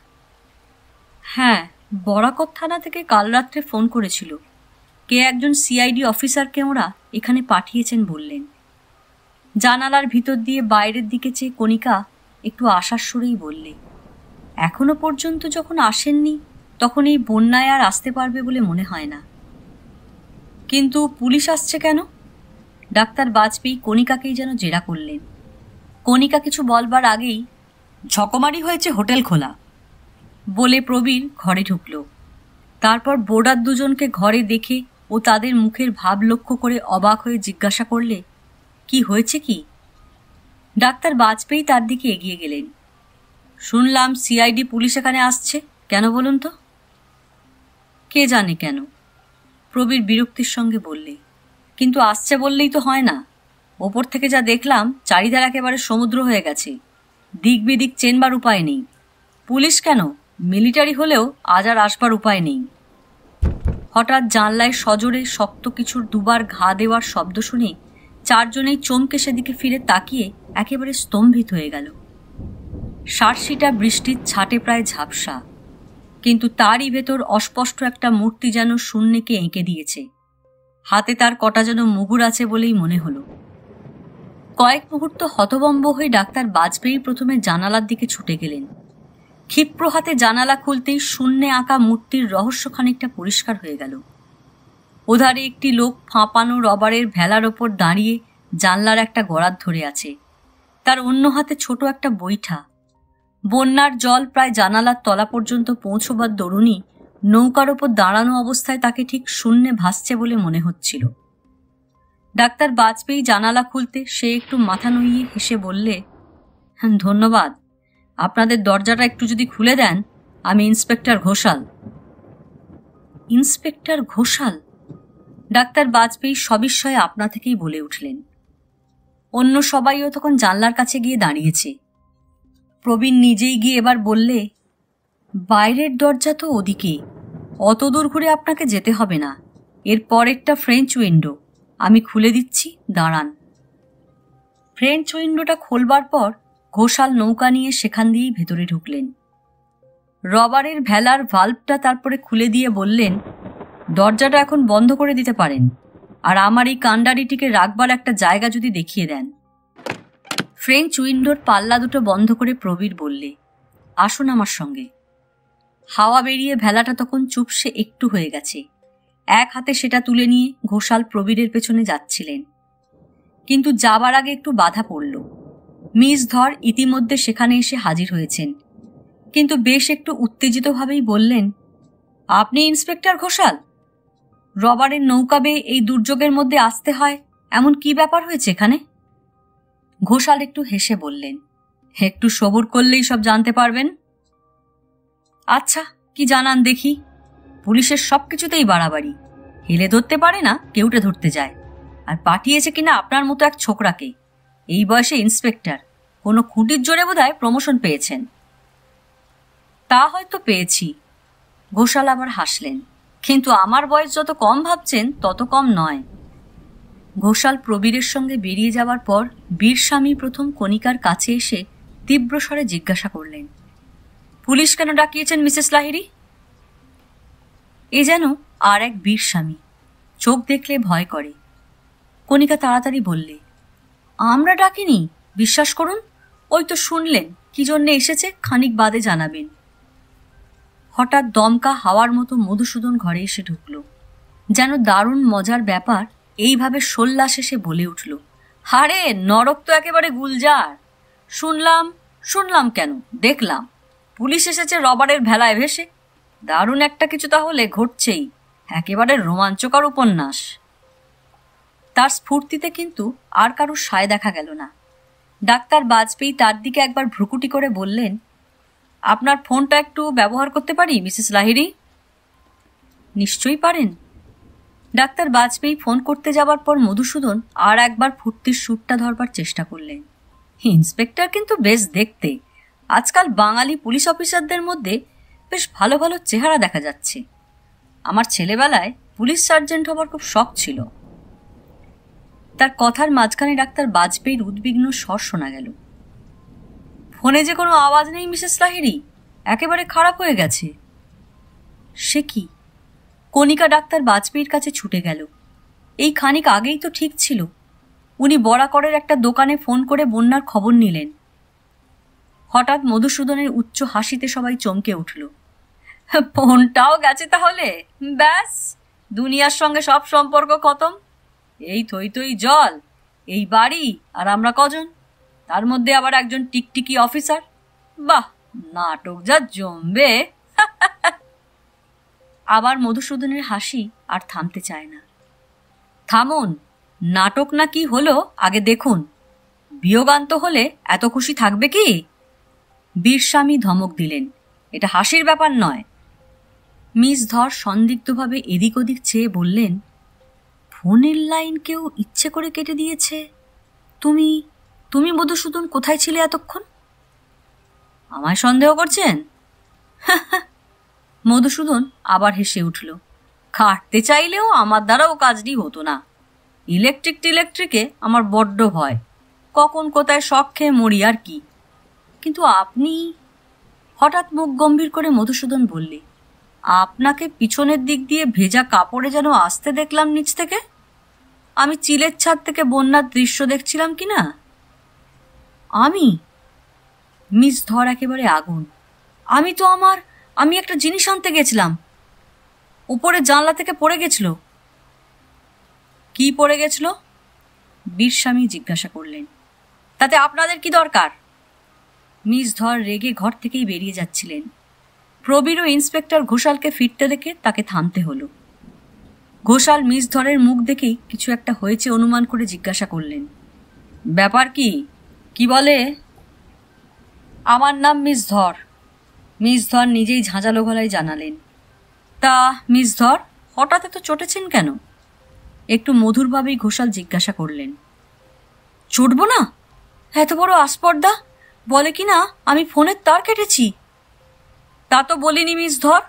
হ্যাঁ, বরাকত থানা থেকে কাল রাত্রে ফোন করেছিল। কে একজন সিআইডি অফিসারকে ওরা এখানে পাঠিয়েছেন বললেন। জানালার ভিতর দিয়ে বাইরের দিকে চেয়ে কণিকা একটু আশার সুরেই বললে, এখনো পর্যন্ত যখন আসেননি তখন এই বন্যায় আর আসতে পারবে বলে মনে হয় না। কিন্তু পুলিশ আসছে কেন? ডাক্তার বাজপেয়ী কণিকাকেই যেন জেরা করলেন। কণিকা কিছু বলবার আগেই ঝকমারি হয়েছে হোটেল খোলা বলে প্রবীর ঘরে ঢুকল। তারপর বোর্ডার দুজনকে ঘরে দেখে ও তাদের মুখের ভাব লক্ষ্য করে অবাক হয়ে জিজ্ঞাসা করলে, কি হয়েছে কি? ডাক্তার বাজপেয়ী তার দিকে এগিয়ে গেলেন। শুনলাম সিআইডি পুলিশ এখানে আসছে, কেন বলুন তো? কে জানে কেন, প্রবীর বিরক্তির সঙ্গে বললে। কিন্তু আসছে বললেই তো হয় না। ওপর থেকে যা দেখলাম চারিধার একেবারে সমুদ্র হয়ে গেছে, দিক বিদিক চেনবার উপায় নেই। পুলিশ কেন, মিলিটারি হলেও আজ আর আসবার উপায় নেই। হঠাৎ জানলায় সজোরে শক্ত কিছুর দুবার ঘা দেওয়ার শব্দ শুনে চারজনেই চমকে সেদিকে ফিরে তাকিয়ে একেবারে স্তম্ভিত হয়ে গেল। সার্সিটা বৃষ্টির ছাটে প্রায় ঝাপসা, কিন্তু তারই ভেতর অস্পষ্ট একটা মূর্তি যেন শূন্যকে এঁকে দিয়েছে। হাতে তার কটা যেন মুগুর আছে বলেই মনে হলো। কয়েক মুহূর্ত হতভম্ব হয়ে ডাক্তার বাজপেয়ী প্রথমে জানালার দিকে ছুটে গেলেন। ক্ষিপ্র হাতে জানালা খুলতেই শূন্যে আঁকা মূর্তির রহস্য খানিকটা পরিষ্কার হয়ে গেল। ওধারে একটি লোক ফাঁপানো রবারের ভেলার ওপর দাঁড়িয়ে জানলার একটা গরাদ ধরে আছে। তার অন্য হাতে ছোট একটা বৈঠা। বন্যার জল প্রায় জানালার তলা পর্যন্ত পৌঁছবার দরুনই নৌকার ওপর দাঁড়ানো অবস্থায় তাকে ঠিক শূন্যে ভাসছে বলে মনে হচ্ছিল। ডাক্তার বাজপেয়ী জানালা খুলতে সে একটু মাথা নুইয়ে হেসে বললে, ধন্যবাদ, আপনাদের দরজাটা একটু যদি খুলে দেন, আমি ইন্সপেক্টর ঘোষাল। ইন্সপেক্টর ঘোষাল? ডাক্তার বাজপেয়ী সবিস্ময়ে আপনা থেকেই বলে উঠলেন। অন্য সবাইও তখন জানলার কাছে গিয়ে দাঁড়িয়েছে। প্রবীণ নিজেই গিয়ে এবার বললে, বাইরের দরজা তো ওদিকে, অত দূর ঘুরে আপনাকে যেতে হবে না, এর পরেরটা ফ্রেঞ্চ উইন্ডো, আমি খুলে দিচ্ছি, দাঁড়ান। ফ্রেঞ্চ উইন্ডোটা খোলবার পর ঘোষাল নৌকা নিয়ে সেখান দিয়েই ভেতরে ঢুকলেন। রবারের ভেলার ভাল্বটা তারপরে খুলে দিয়ে বললেন, দরজাটা এখন বন্ধ করে দিতে পারেন, আর আমার এই কাণ্ডারিটিকে রাখবার একটা জায়গা যদি দেখিয়ে দেন। ফ্রেঞ্চ উইন্ডোর পাল্লা দুটো বন্ধ করে প্রবীর বললে, আসুন আমার সঙ্গে। হাওয়া বেরিয়ে ভেলাটা তখন চুপসে একটু হয়ে গেছে। এক হাতে সেটা তুলে নিয়ে ঘোষাল প্রবীরের পেছনে যাচ্ছিলেন, কিন্তু যাবার আগে একটু বাধা পড়ল। মিস ধর ইতিমধ্যে সেখানে এসে হাজির হয়েছেন, কিন্তু বেশ একটু উত্তেজিতভাবেই বললেন, আপনি ইন্সপেক্টর ঘোষাল? রবারের নৌকা বেয়ে এই দুর্যোগের মধ্যে আসতে হয় এমন কি ব্যাপার হয়েছে এখানে? ঘোষাল একটু হেসে বললেন, একটু সবুর করলেই সব জানতে পারবেন। আচ্ছা, কি জানান দেখি। পুলিশের সবকিছুতেই বাড়াবাড়ি, হেলে ধরতে পারে না, কেউটে ধরতে যায়। আর পাঠিয়েছে কিনা আপনার মতো এক ছোকরাকে, এই বয়সে ইন্সপেক্টর, কোনো খুঁটির জোরে বোধহয় প্রমোশন পেয়েছেন। তা হয়তো পেয়েছি। ঘোষাল আবার হাসলেন, কিন্তু আমার বয়স যত কম ভাবছেন তত কম নয়। ঘোষাল প্রবীরের সঙ্গে বেরিয়ে যাওয়ার পর বীরস্বামী প্রথম কণিকার কাছে এসে তীব্র স্বরে জিজ্ঞাসা করলেন, পুলিশ কেন ডাকিয়েছেন মিসেস লাহিড়ী? এ যেন আর এক বীরস্বামী, চোখ দেখলে ভয় করে। কণিকা তাড়াতাড়ি বললে, আমরা ডাকিনি, বিশ্বাস করুন। ওই তো শুনলেন কি জন্যে এসেছে, খানিক বাদে জানাবেন। হঠাৎ দমকা হাওয়ার মতো মধুসূদন ঘরে এসে ঢুকল। যেন দারুণ মজার ব্যাপার এইভাবে সোল্লা শেষে বলে উঠল, হারে নরক তো একেবারে গুলজার। শুনলাম কেন, দেখলাম পুলিশ এসেছে রবারের ভেলায় ভেসে। দারুণ একটা কিছু তাহলে ঘটছেই, একেবারে রোমাঞ্চকর উপন্যাস। তার স্ফূর্তিতে কিন্তু আর কারো সায় দেখা গেল না। ডাক্তার বাজপেয়ী তার দিকে একবার ভ্রুকুটি করে বললেন, আপনার ফোনটা একটু ব্যবহার করতে পারি মিসেস লাহিড়ী? নিশ্চয়ই পারেন। ডাক্তার বাজপেয়ী ফোন করতে যাবার পর মধুসূদন আর একবার ফুর্তির সুরটা ধরবার চেষ্টা করলেন। ইন্সপেক্টর কিন্তু বেশ দেখতে। আজকাল বাঙালি পুলিশ অফিসারদের মধ্যে বেশ ভালো ভালো চেহারা দেখা যাচ্ছে। আমার ছেলেবেলায় পুলিশ সার্জেন্ট হবার খুব শখ ছিল। তার কথার মাঝখানে ডাক্তার বাজপেয়ীর উদ্বিগ্ন স্বর শোনা গেল। ফোনে যে কোনো আওয়াজ নেই মিসেস লাহিড়ী, একেবারে খারাপ হয়ে গেছে। সে কি? কণিকা ডাক্তার বাজপেয়ীর কাছে ছুটে গেল। এই খানিক আগেই তো ঠিক ছিল। উনি বরাকরের একটা দোকানে ফোন করে বন্যার খবর নিলেন। হঠাৎ মধুসূদনের উচ্চ হাসিতে সবাই চমকে উঠল। ফোনটাও গেছে তাহলে? ব্যাস, দুনিয়ার সঙ্গে সব সম্পর্ক খতম। এই থই থই জল, এই বাড়ি, আর আমরা কজন, তার মধ্যে আবার একজন টিকটিকি অফিসার। বাহ, নাটক যা জমবে। আবার মধুসূদনের হাসি আর থামতে চায় না। থামুন, নাটক না কি হলো আগে দেখুন। বিয়োগান্ত হলে এত খুশি থাকবে কি? বীরস্বামী ধমক দিলেন, এটা হাসির ব্যাপার নয়। মিস ধর সন্দিগ্ধভাবে এদিক ওদিক চেয়ে বললেন, ফোনের লাইন কেউ ইচ্ছে করে কেটে দিয়েছে। তুমি তুমি মধুসূদন কোথায় ছিলে এতক্ষণ? আমায় সন্দেহ করছেন? মধুসূদন আবার হেসে উঠল। খাটতে চাইলেও আমার দ্বারাও কাজটি হতো না। ইলেকট্রিকে আমার বড্ড ভয়, কখন কোথায় শখ খেয়ে মরি আর কি। কিন্তু আপনি? হঠাৎ মুখ গম্ভীর করে মধুসূদন বললে, আপনাকে পিছনের দিক দিয়ে ভেজা কাপড়ে যেন আসতে দেখলাম নিচ থেকে। আমি চিলের ছাদ থেকে বন্যার দৃশ্য দেখছিলাম কিনা। আমি? মিস ধর একেবারে আগুন। আমি একটা জিনিস আনতে গেছিলাম, উপরে জানলা থেকে পড়ে গেছিল। কি পড়ে গেছিল? বীরস্বামী জিজ্ঞাসা করলেন। তাতে আপনাদের কি দরকার? মিস ধর রেগে ঘর থেকেই বেরিয়ে যাচ্ছিলেন। প্রবীর ও ইন্সপেক্টর ঘোষালকে ফিরতে দেখে তাকে থামতে হলো। ঘোষাল মিস ধরের মুখ দেখেই কিছু একটা হয়েছে অনুমান করে জিজ্ঞাসা করলেন, ব্যাপার কি? কি বলে? আমার নাম মিস ধর। মিস ধর নিজেই ঝাঁঝালো গলায় জানালেন। তা মিস ধর, হঠাৎ এত চটেছেন কেন? একটু মধুরভাবেই ঘোষাল জিজ্ঞাসা করলেন। চটব না? এত বড় আস্পর্ধা! বলে কি না আমি ফোনের তার কেটেছি। তা তো বলিনি মিস ধর।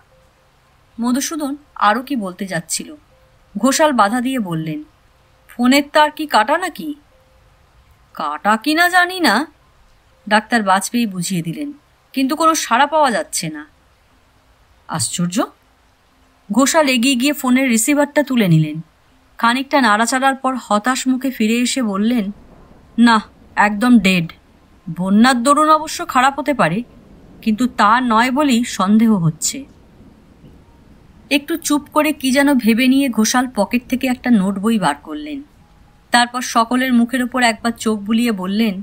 মধুসূদন আরও কি বলতে যাচ্ছিল, ঘোষাল বাধা দিয়ে বললেন, ফোনের তার কি কাটা নাকি? কাটা কিনা জানি না, ডাক্তার বাজপেয়ী বুঝিয়ে দিলেন, কিন্তু কোনো সাড়া পাওয়া যাচ্ছে না। আশ্চর্য। ঘোষাল এগিয়ে গিয়ে ফোনের রিসিভারটা তুলে নিলেন। খানিকটা নাড়াচাড়ার পর হতাশ মুখে ফিরে এসে বললেন, না, একদম ডেড। বন্যার দরুন অবশ্য খারাপ হতে পারে, কিন্তু তা নয় বলেই সন্দেহ হচ্ছে। একটু চুপ করে কি যেন ভেবে নিয়ে ঘোষাল পকেট থেকে একটা নোট বই বার করলেন। তারপর সকলের মুখের ওপর একবার চোখ বুলিয়ে বললেন,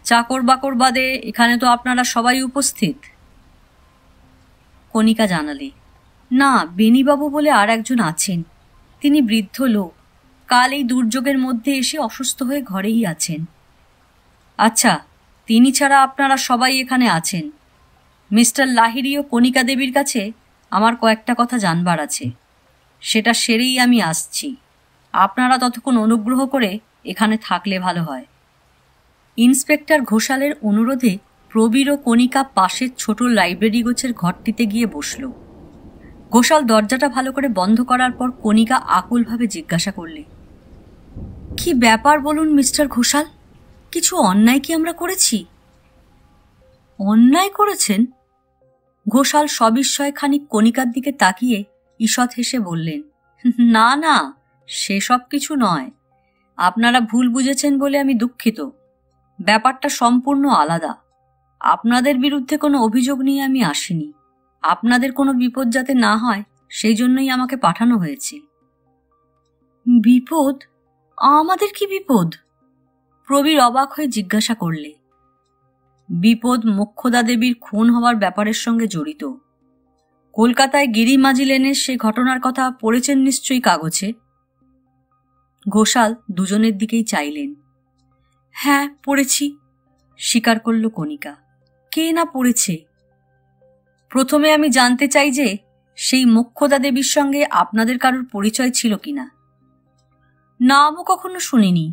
চাকর বাকর বাদে এখানে তো আপনারা সবাই উপস্থিত। কণিকা জানালে, না, বেণীবাবু বলে আর একজন আছেন, তিনি বৃদ্ধ লোক, কাল এই দুর্যোগের মধ্যে এসে অসুস্থ হয়ে ঘরেই আছেন। আচ্ছা, তিনি ছাড়া আপনারা সবাই এখানে আছেন। মিস্টার লাহিড়ী ও কণিকা দেবীর কাছে আমার কয়েকটা কথা জানবার আছে, সেটা সেরেই আমি আসছি। আপনারা ততক্ষণ অনুগ্রহ করে এখানে থাকলে ভালো হয়। ইন্সপেক্টর ঘোষালের অনুরোধে প্রবীর ও কণিকা পাশের ছোট লাইব্রেরি গোছের ঘরটিতে গিয়ে বসল। ঘোষাল দরজাটা ভালো করে বন্ধ করার পর কণিকা আকুলভাবে জিজ্ঞাসা করলে, কি ব্যাপার বলুন মিস্টার ঘোষাল, কিছু অন্যায় কি আমরা করেছি? অন্যায় করেছেন? ঘোষাল সবিস্ময়ে খানিক কণিকার দিকে তাকিয়ে ঈষৎ হেসে বললেন, না না, সেসব কিছু নয়। আপনারা ভুল বুঝেছেন বলে আমি দুঃখিত। ব্যাপারটা সম্পূর্ণ আলাদা। আপনাদের বিরুদ্ধে কোনো অভিযোগ নিয়ে আমি আসিনি। আপনাদের কোনো বিপদ যাতে না হয় সেই জন্যই আমাকে পাঠানো হয়েছে। বিপদ? আমাদের কি বিপদ? প্রবীর অবাক হয়ে জিজ্ঞাসা করলে। বিপদ মোক্ষদা দেবীর খুন হওয়ার ব্যাপারের সঙ্গে জড়িত। কলকাতায় গিরিমাঝি লেনের সে ঘটনার কথা পড়েছেন নিশ্চয়ই কাগজে। ঘোষাল দুজনের দিকেই চাইলেন। হ্যাঁ, পড়েছি, স্বীকার করল কণিকা। কে না পড়েছে? প্রথমে আমি জানতে চাই যে সেই মোক্ষদা দেবীর সঙ্গে আপনাদের কারোর পরিচয় ছিল কিনা। নামও কখনো শুনিনি,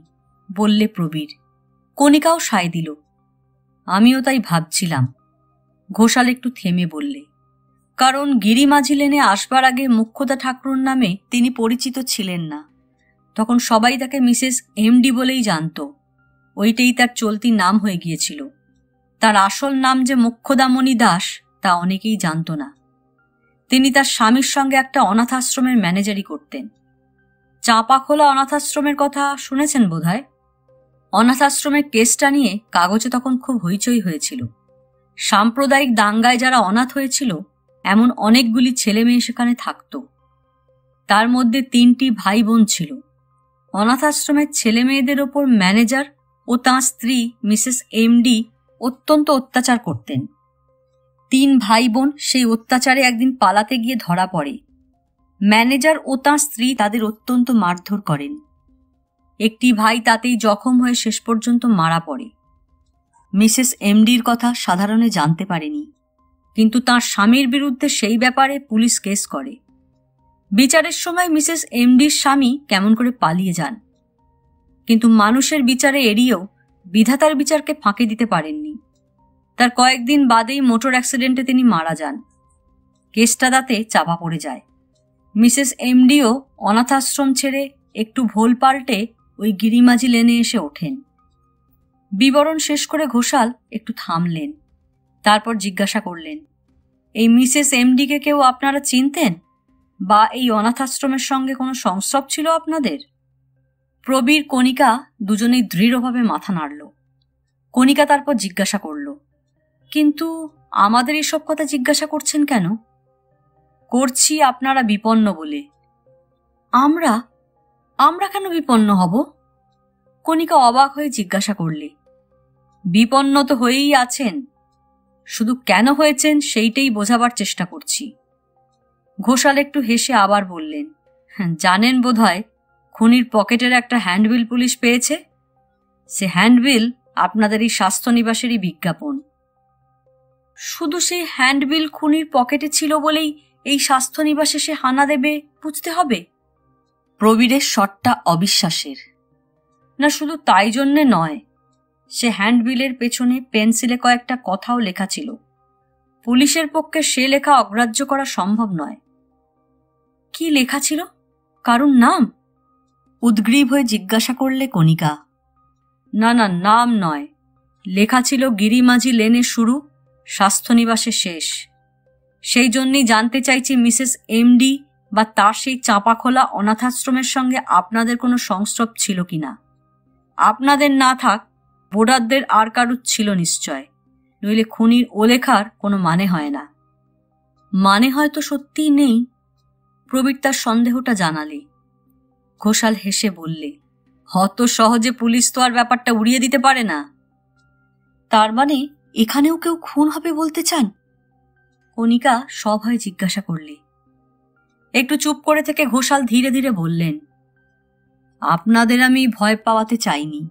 বললে প্রবীর। কণিকাও সায় দিল। আমিও তাই ভাবছিলাম। ঘোষাল একটু থেমে বললে, কারণ গিরিমাঝি লেনে আসবার আগে মোক্ষদা ঠাকুর নামে তিনি পরিচিত ছিলেন না। তখন সবাই তাকে মিসেস এমডি বলেই জানত। ওইটাই তার চলতি নাম হয়ে গিয়েছিল। তার আসল নাম যে মোক্ষদামণি দাস তা অনেকেই জানত না। তিনি তার স্বামীর সঙ্গে একটা অনাথ আশ্রমের ম্যানেজারি করতেন। চাঁপাখোলা অনাথ আশ্রমের কথা শুনেছেন বোধহয়। অনাথ আশ্রমের কেসটা নিয়ে কাগজে তখন খুব হইচই হয়েছিল। সাম্প্রদায়িক দাঙ্গায় যারা অনাথ হয়েছিল এমন অনেকগুলি ছেলে মেয়ে সেখানে থাকত। তার মধ্যে 3টি ভাই বোন ছিল। অনাথ আশ্রমের ছেলে মেয়েদের ওপর ম্যানেজার ও তাঁর স্ত্রী মিসেস এমডি অত্যন্ত অত্যাচার করতেন। 3 ভাই বোন সেই অত্যাচারে একদিন পালাতে গিয়ে ধরা পড়ে। ম্যানেজার ও তাঁর স্ত্রী তাদের অত্যন্ত মারধর করেন। একটি ভাই তাতেই জখম হয়ে শেষ পর্যন্ত মারা পড়ে। মিসেস এমডির কথা সাধারণে জানতে পারেনি, কিন্তু তাঁর স্বামীর বিরুদ্ধে সেই ব্যাপারে পুলিশ কেস করে। বিচারের সময় মিসেস এমডির স্বামী কেমন করে পালিয়ে যান, কিন্তু মানুষের বিচারে এড়িয়েও বিধাতার বিচারকে ফাঁকি দিতে পারেননি। তার কয়েকদিন বাদেই মোটর অ্যাক্সিডেন্টে তিনি মারা যান। কেসটা তাতে চাপা পড়ে যায়। মিসেস এমডিও অনাথ আশ্রম ছেড়ে একটু ভোল পাল্টে ওই গিরিমাঝি লেনে এসে ওঠেন। বিবরণ শেষ করে ঘোষাল একটু থামলেন। তারপর জিজ্ঞাসা করলেন, এই মিসেস এমডিকে কেউ আপনারা চিনতেন, বা এই অনাথ আশ্রমের সঙ্গে কোনো সংস্রব ছিল আপনাদের? প্রবীর কণিকা দুজনেই দৃঢ়ভাবে মাথা নাড়ল। কণিকা তারপর জিজ্ঞাসা করল, কিন্তু আমাদের এসব কথা জিজ্ঞাসা করছেন কেন? করছি আপনারা বিপন্ন বলে। আমরা আমরা কেন বিপন্ন হব? কণিকা অবাক হয়ে জিজ্ঞাসা করলে। বিপন্ন তো হয়েই আছেন, শুধু কেন হয়েছেন সেইটাই বোঝাবার চেষ্টা করছি। ঘোষাল একটু হেসে আবার বললেন, জানেন বোধহয় খুনির পকেটের একটা হ্যান্ডবিল পুলিশ পেয়েছে। সে হ্যান্ডবিল আপনাদের এই স্বাস্থ্য নিবাসেরই বিজ্ঞাপন। শুধু সেই হ্যান্ডবিল খুনির পকেটে ছিল বলেই এই স্বাস্থ্য নিবাসে সে হানা দেবে বুঝতে হবে? প্রবীরের স্বরটা অবিশ্বাসের। না, শুধু তাই জন্যে নয়, সে হ্যান্ডবিলের পেছনে পেন্সিলে কয়েকটা কথাও লেখা ছিল। পুলিশের পক্ষে সে লেখা অগ্রাহ্য করা সম্ভব নয়। কি লেখা ছিল? কারুর নাম? উদ্গ্রীব হয়ে জিজ্ঞাসা করলে কণিকা। না না, নাম নয়, লেখা ছিল গিরিমাঝি লেনে শুরু, স্বাস্থ্যনিবাসে শেষ। সেই জন্যই জানতে চাইছি মিসেস এমডি বা তার সেই চাঁপাখোলা অনাথাশ্রমের সঙ্গে আপনাদের কোনো সংস্রব ছিল কিনা। আপনাদের না থাক, বোর্ডারদের আর কারুর ছিল নিশ্চয়, নইলে খুনির ও লেখার কোনো মানে হয় না। মানে হয়তো সত্যিই নেই, প্রবীর তার সন্দেহটা জানালে। ঘোষাল হেসে বললে, অত সহজে পুলিশ তো আর ব্যাপারটা উড়িয়ে দিতে পারে না। তার মানে এখানেও কেউ খুন হবে বলতে চান? কণিকা সভয়ে জিজ্ঞাসা করলে। একটু চুপ করে থেকে ঘোষাল ধীরে ধীরে বললেন, আপনাদের আমি ভয় পাওয়াতে চাইনি,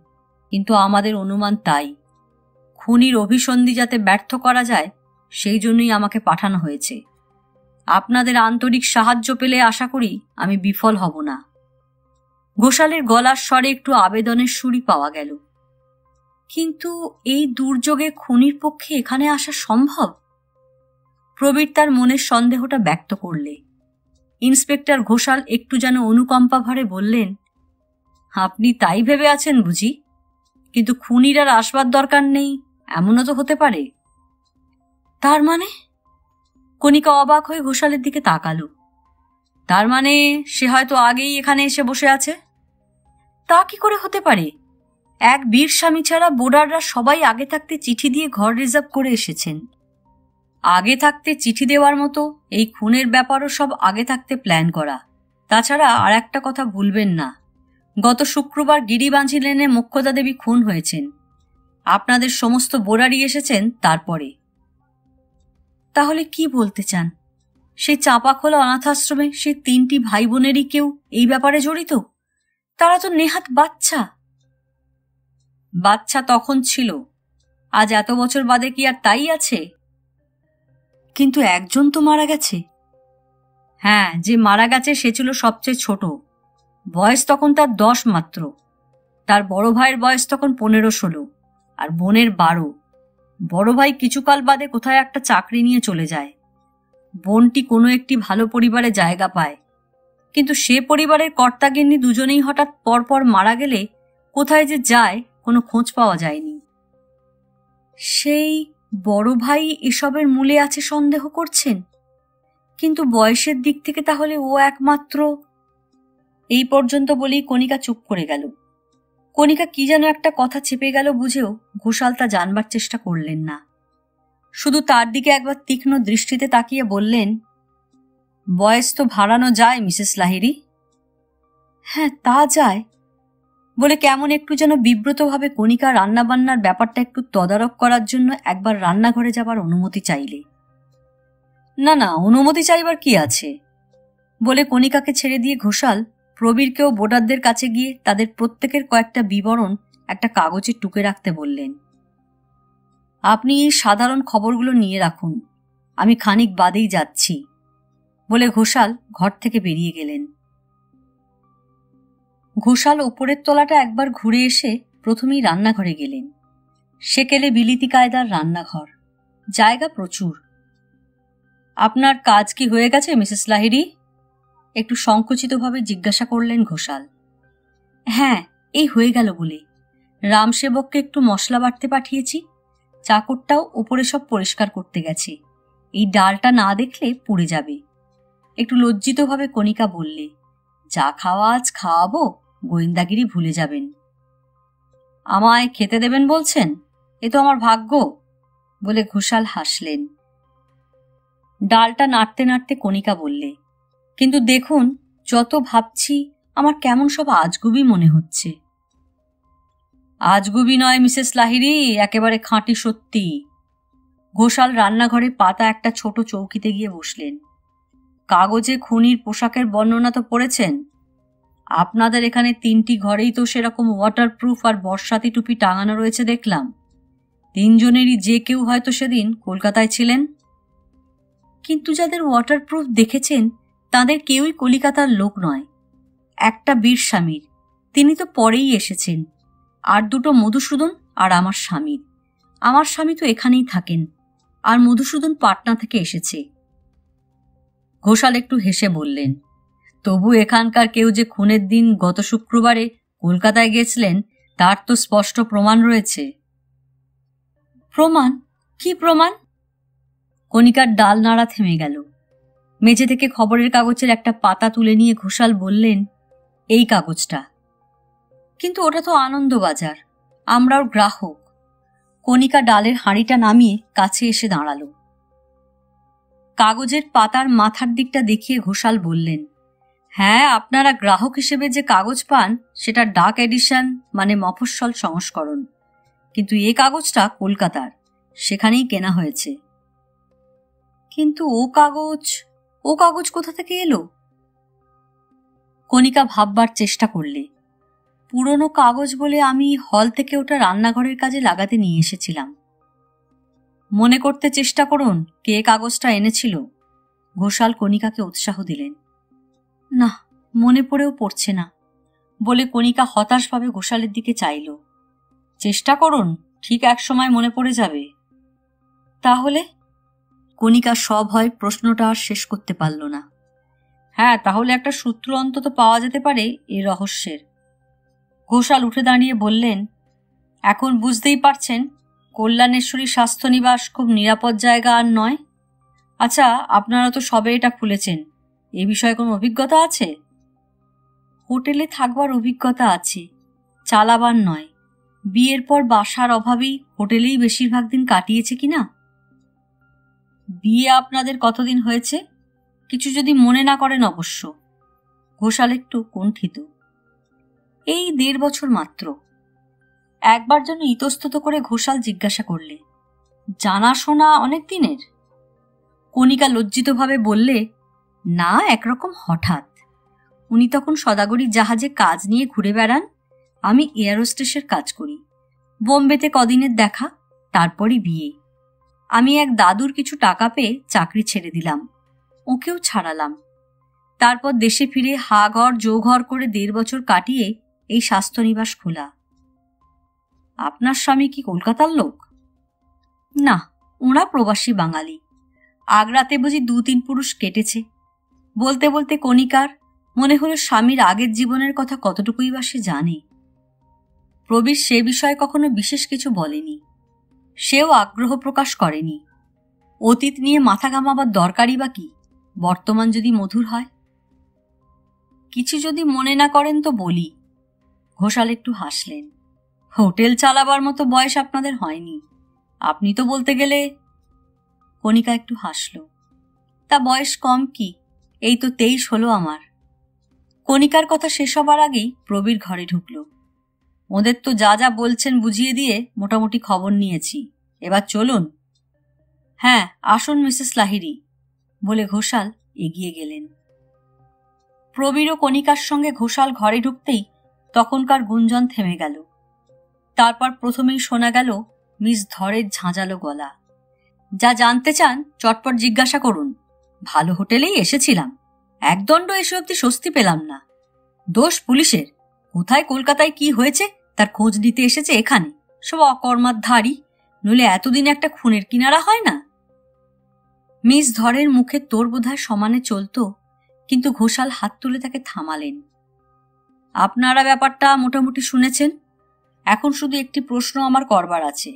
কিন্তু আমাদের অনুমান তাই। খুনির অভিসন্ধি যাতে ব্যর্থ করা যায় সেই জন্যই আমাকে পাঠানো হয়েছে। আপনাদের আন্তরিক সাহায্য পেলে আশা করি আমি বিফল হব না। ঘোষালের গলার স্বরে একটু আবেদনের সুরই পাওয়া গেল। কিন্তু এই দুর্যোগে খুনির পক্ষে এখানে আসা সম্ভব? প্রবীর তার মনের সন্দেহটা ব্যক্ত করলে। ইন্সপেক্টর ঘোষাল একটু যেন অনুকম্পা ভরে বললেন, আপনি তাই ভেবে আছেন বুঝি? কিন্তু খুনির আর আসবার দরকার নেই, এমনও তো হতে পারে। তার মানে? কণিকা অবাক হয়ে ঘোষালের দিকে তাকালো। তার মানে সে হয়তো আগেই এখানে এসে বসে আছে। তা কি করে হতে পারে? এক বীর স্বামী ছাড়া বোর্ডাররা সবাই আগে থাকতে চিঠি দিয়ে ঘর রিজার্ভ করে এসেছেন। আগে থাকতে চিঠি দেওয়ার মতো এই খুনের ব্যাপারও সব আগে থাকতে প্ল্যান করা। তাছাড়া আর একটা কথা ভুলবেন না, গত শুক্রবার গিরিবাঞ্ঝি লেনে মোক্ষদা দেবী খুন হয়েছেন। আপনাদের সমস্ত বোরারি এসেছেন তারপরে। তাহলে কি বলতে চান? সেই চাঁপাখোলা অনাথাশ্রমে সেই 3টি ভাই বোনেরই কেউ এই ব্যাপারে জড়িত? তারা তো নেহাত বাচ্চা। বাচ্চা তখন ছিল, আজ এত বছর বাদে কি আর তাই আছে? কিন্তু একজন তো মারা গেছে। হ্যাঁ, যে মারা গেছে সে ছিল সবচেয়ে ছোট, বয়স তখন তার 10 মাত্র। তার বড় ভাইয়ের বয়স তখন 15-16, আর বোনের 12। বড় ভাই কিছুকাল বাদে কোথায় একটা চাকরি নিয়ে চলে যায়। বোনটি কোনো একটি ভালো পরিবারে জায়গা পায়, কিন্তু সে পরিবারের কর্তাগিন্নি দুজনেই হঠাৎ পরপর মারা গেলে কোথায় যে যায় কোনো খোঁজ পাওয়া যায়নি। সেই বড় ভাই এসবের মূলে আছে সন্দেহ করছেন? কিন্তু বয়সের দিক থেকে তাহলে ও একমাত্র। এই পর্যন্ত বলেই কণিকা চুপ করে গেল। কণিকা কি যেন একটা কথা চেপে গেল বুঝেও ঘোষাল তা জানবার চেষ্টা করলেন না। শুধু তার দিকে একবার তীক্ষ্ণ দৃষ্টিতে তাকিয়ে বললেন, বয়স তো ভাড়ানো যায় মিসেস লাহিড়ী। হ্যাঁ, তা যায় বলে কেমন একটু যেন বিব্রতভাবে কণিকা রান্নাবান্নার ব্যাপারটা একটু তদারক করার জন্য একবার রান্নাঘরে যাবার অনুমতি চাইলে। না না, অনুমতি চাইবার কি আছে বলে কণিকাকে ছেড়ে দিয়ে ঘোষাল প্রবীরকেও বোর্ডারদের কাছে গিয়ে তাদের প্রত্যেকের কয়েকটা বিবরণ একটা কাগজে টুকে রাখতে বললেন। আপনি এই সাধারণ খবরগুলো নিয়ে রাখুন, আমি খানিক বাদেই যাচ্ছি বলে ঘোষাল ঘর থেকে বেরিয়ে গেলেন। ঘোষাল ওপরের তলাটা একবার ঘুরে এসে প্রথমেই রান্নাঘরে গেলেন। সেকেলে বিলিতি কায়দার রান্নাঘর, জায়গা প্রচুর। আপনার কাজ কি হয়ে গেছে মিসেস লাহিড়ী? একটু সংকুচিতভাবে জিজ্ঞাসা করলেন ঘোষাল। হ্যাঁ, এই হয়ে গেল বলে রামসেবককে একটু মশলা বাটতে পাঠিয়েছি। চাকরটাও ওপরে সব পরিষ্কার করতে গেছে। এই ডালটা না দেখলে পুড়ে যাবে। একটু লজ্জিতভাবে কণিকা বললে, যা খাওয়া আজ খাওয়াবো, গোয়েন্দাগিরি ভুলে যাবেন। আমায় খেতে দেবেন বলছেন? এ তো আমার ভাগ্য বলে ঘোষাল হাসলেন। ডালটা নাড়তে নাড়তে কণিকা বললে, কিন্তু দেখুন, যত ভাবছি আমার কেমন সব আজগুবি মনে হচ্ছে। আজগুবি নয় মিসেস লাহিড়ী, একেবারে খাঁটি সত্যি। ঘোষাল রান্নাঘরে পাতা একটা ছোট চৌকিতে গিয়ে বসলেন। কাগজে খুনির পোশাকের বর্ণনা তো পড়েছেন। আপনাদের এখানে 3টি ঘরেই তো সেরকম ওয়াটারপ্রুফ আর বর্ষাতি টুপি টাঙানো রয়েছে দেখলাম। 3 জনেরই যে কেউ হয়তো সেদিন কলকাতায় ছিলেন। কিন্তু যাদের ওয়াটারপ্রুফ দেখেছেন তাদের কেউই কলিকাতার লোক নয়। একটা বীর স্বামীর, তিনি তো পরেই এসেছেন। আর 2টো মধুসূদন আর আমার স্বামীর। আমার স্বামী তো এখানেই থাকেন, আর মধুসূদন পাটনা থেকে এসেছে। ঘোষাল একটু হেসে বললেন, তবু এখানকার কেউ যে খুনের দিন গত শুক্রবারে কলকাতায় গেছিলেন তার তো স্পষ্ট প্রমাণ রয়েছে। প্রমাণ? কি প্রমাণ? কণিকার ডাল নাড়া থেমে গেল। মেঝে থেকে খবরের কাগজের একটা পাতা তুলে নিয়ে ঘোষাল বললেন, এই কাগজটা। কিন্তু ওটা তো আনন্দবাজার, আমরাও গ্রাহক। কণিকা ডালের হাঁড়িটা নামিয়ে কাছে এসে দাঁড়ালো। কাগজের পাতার মাথার দিকটা দেখিয়ে ঘোষাল বললেন, হ্যাঁ, আপনারা গ্রাহক হিসেবে যে কাগজ পান সেটা ডাক এডিশন, মানে মফস্বল সংস্করণ। কিন্তু এ কাগজটা কলকাতার, সেখানেই কেনা হয়েছে। কিন্তু ও কাগজ কোথা থেকে এলো? কণিকা ভাববার চেষ্টা করলে। পুরনো কাগজ বলে আমি হল থেকে ওটা রান্নাঘরের কাজে লাগাতে নিয়ে এসেছিলাম। মনে করতে চেষ্টা করুন কে কাগজটা এনেছিল। ঘোষাল কণিকাকে উৎসাহ দিলেন। না, মনে পড়েও পড়ছে না, বলে কণিকা হতাশভাবে ঘোষালের দিকে চাইল। চেষ্টা করুন, ঠিক এক সময় মনে পড়ে যাবে। তাহলে? কণিকা সভয় প্রশ্নটা আর শেষ করতে পারল না। হ্যাঁ, তাহলে একটা সূত্র অন্তত পাওয়া যেতে পারে এই রহস্যের। ঘোষাল উঠে দাঁড়িয়ে বললেন, এখন বুঝতেই পারছেন কল্যাণেশ্বরী স্বাস্থ্যনিবাস খুব নিরাপদ জায়গা আর নয়। আচ্ছা, আপনারা তো সবে এটা খুলেছেন, এ বিষয়ে কোনো অভিজ্ঞতা আছে? হোটেলে থাকবার অভিজ্ঞতা আছে, চালাবার নয়। বিয়ের পর বাসার অভাবেই হোটেলেই বেশিরভাগ দিন কাটিয়েছে কিনা। বিয়ে আপনাদের কতদিন হয়েছে? কিছু যদি মনে না করেন অবশ্য। ঘোষাল একটু কুণ্ঠিত। এই 1.5 বছর মাত্র। একবার যেন ইতস্তত করে ঘোষাল জিজ্ঞাসা করলে, জানাশোনা অনেক দিনের? কণিকা লজ্জিতভাবে বললে, না, একরকম হঠাৎ। উনি তখন সদাগরী জাহাজে কাজ নিয়ে ঘুরে বেড়ান, আমি এয়ারোস্টেসের কাজ করি। বোম্বেতে কদিনের দেখা, তারপরই বিয়ে। আমি এক দাদুর কিছু টাকা পেয়ে চাকরি ছেড়ে দিলাম, ওকেও ছাড়ালাম। তারপর দেশে ফিরে হাঘর জোঘর করে 1.5 বছর কাটিয়ে এই স্বাস্থ্যনিবাস খোলা। আপনার স্বামী কি কলকাতার লোক? না, ওরা প্রবাসী বাঙালি। আগ্রাতে বুঝি 2-3 পুরুষ কেটেছে। বলতে বলতে কণিকার মনে হলো স্বামীর আগের জীবনের কথা কতটুকুই বা সে জানে। প্রবীর সে বিষয়ে কখনো বিশেষ কিছু বলেনি, সেও আগ্রহ প্রকাশ করেনি। অতীত নিয়ে মাথা ঘামাবার দরকারই বা কি, বর্তমান যদি মধুর হয়। কিছু যদি মনে না করেন তো বলি। ঘোষাল একটু হাসলেন। হোটেল চালাবার মতো বয়স আপনাদের হয়নি, আপনি তো বলতে গেলে। কণিকা একটু হাসল। তা বয়স কম কি, এই তো 23 হলো আমার। কণিকার কথা শেষ হবার আগেই প্রবীর ঘরে ঢুকল। ওদের তো যা যা বলছেন বুঝিয়ে দিয়ে মোটামুটি খবর নিয়েছি, এবার চলুন। হ্যাঁ, আসুন মিসেস লাহিড়ী, বলে ঘোষাল এগিয়ে গেলেন। প্রবীর ও কণিকার সঙ্গে ঘোষাল ঘরে ঢুকতেই তখনকার গুঞ্জন থেমে গেল। তারপর প্রথমেই শোনা গেল মিস ধরের ঝাঁঝালো গলা। যা জানতে চান চটপট জিজ্ঞাসা করুন। ভালো হোটেলেই এসেছিলাম, একদণ্ড এসে অব্দি স্বস্তি পেলাম না। দোষ পুলিশের। কোথায় কলকাতায় কি হয়েছে তার খোঁজ নিতে এসেছে এখানে, সব অকর্মার ধারী, নইলে এতদিন একটা খুনের কিনারা হয় না। মিস ধরের মুখে তোর বোধহয় সমানে চলত, কিন্তু ঘোষাল হাত তুলে তাকে থামালেন। আপনারা ব্যাপারটা মোটামুটি শুনেছেন, এখন শুধু একটি প্রশ্ন আমার করবার আছে।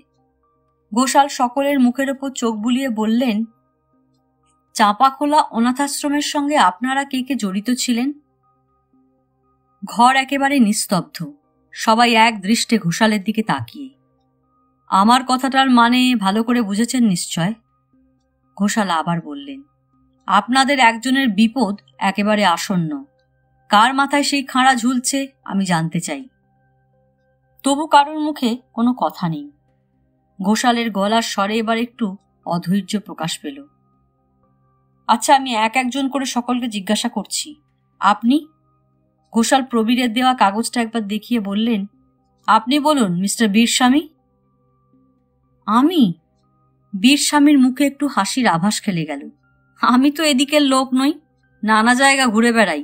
ঘোষাল সকলের মুখের ওপর চোখ বুলিয়ে বললেন, চাঁপাখোলা অনাথাশ্রমের সঙ্গে আপনারা কে কে জড়িত ছিলেন? ঘর একেবারে নিস্তব্ধ, সবাই এক দৃষ্টে ঘোষালের দিকে তাকিয়ে। আমার কথাটার মানে ভালো করে বুঝেছেন নিশ্চয়। ঘোষাল আবার বললেন, আপনাদের একজনের বিপদ একেবারে আসন্ন। কার মাথায় সেই খাঁড়া ঝুলছে আমি জানতে চাই। তবু কারোর মুখে কোনো কথা নেই। ঘোষালের গলার স্বরে এবার একটু অধৈর্য প্রকাশ পেল। আচ্ছা, আমি এক একজন করে সকলকে জিজ্ঞাসা করছি। আপনি? ঘোষাল প্রবীরের দেওয়া কাগজটা একবার দেখিয়ে বললেন, আপনি বলুন মিস্টার বীরস্বামী। আমি? বীরস্বামীর মুখে একটু হাসির আভাস খেলে গেল। আমি তো এদিকের লোক নই, নানা জায়গা ঘুরে বেড়াই,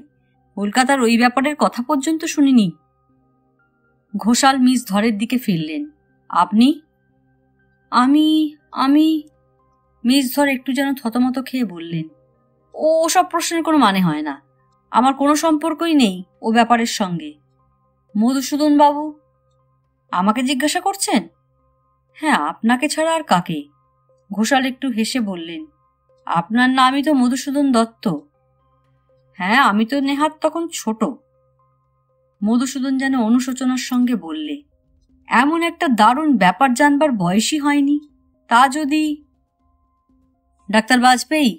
কলকাতার ওই ব্যাপারের কথা পর্যন্ত শুনিনি। ঘোষাল মিস ধরের দিকে ফিরলেন। আপনি? আমি আমি মিস ধর একটু যেন থতমত খেয়ে বললেন, ওসব প্রশ্নের কোনো মানে হয় না, আমার কোনো সম্পর্কই নেই ও ব্যাপারের সঙ্গে। মধুসূদন বাবু? আমাকে জিজ্ঞাসা করছেন? হ্যাঁ, আপনাকে ছাড়া আর কাকে? ঘোষাল একটু হেসে বললেন, আপনার নামই তো মধুসূদন দত্ত। হ্যাঁ, আমি তো নেহাত তখন ছোট। মধুসূদন যেন অনুশোচনার সঙ্গে বললে, এমন একটা দারুণ ব্যাপার জানবার বয়সই হয়নি, তা যদি। ডাক্তার বাজপেয়ী?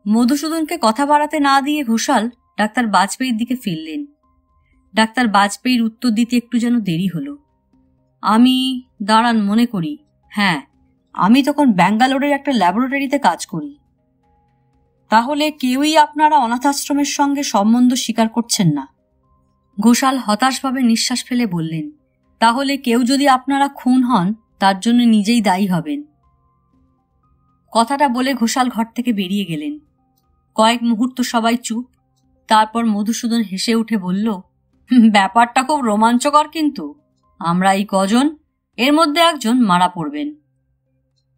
মধুসূদনকে কথা বাড়াতে না দিয়ে ঘোষাল ডাক্তার বাজপেয়ীর দিকে ফিরলেন। ডাক্তার বাজপেয়ীর উত্তর দিতে একটু যেন দেরি হলো। আমি, দাঁড়ান মনে করি, হ্যাঁ, আমি তখন ব্যাঙ্গালোরের একটা ল্যাবরেটরিতে কাজ করি। তাহলে কেউই আপনারা অনাথাশ্রমের সঙ্গে সম্বন্ধ স্বীকার করছেন না? ঘোষাল হতাশভাবে নিঃশ্বাস ফেলে বললেন, তাহলে কেউ যদি আপনারা খুন হন তার জন্য নিজেই দায়ী হবেন। কথাটা বলে ঘোষাল ঘর থেকে বেরিয়ে গেলেন। কয়েক মুহূর্ত সবাই চুপ। তারপর মধুসূদন হেসে উঠে বলল, ব্যাপারটা খুব রোমাঞ্চকর, কিন্তু আমরা এই কজন, এর মধ্যে একজন মারা পড়বেন।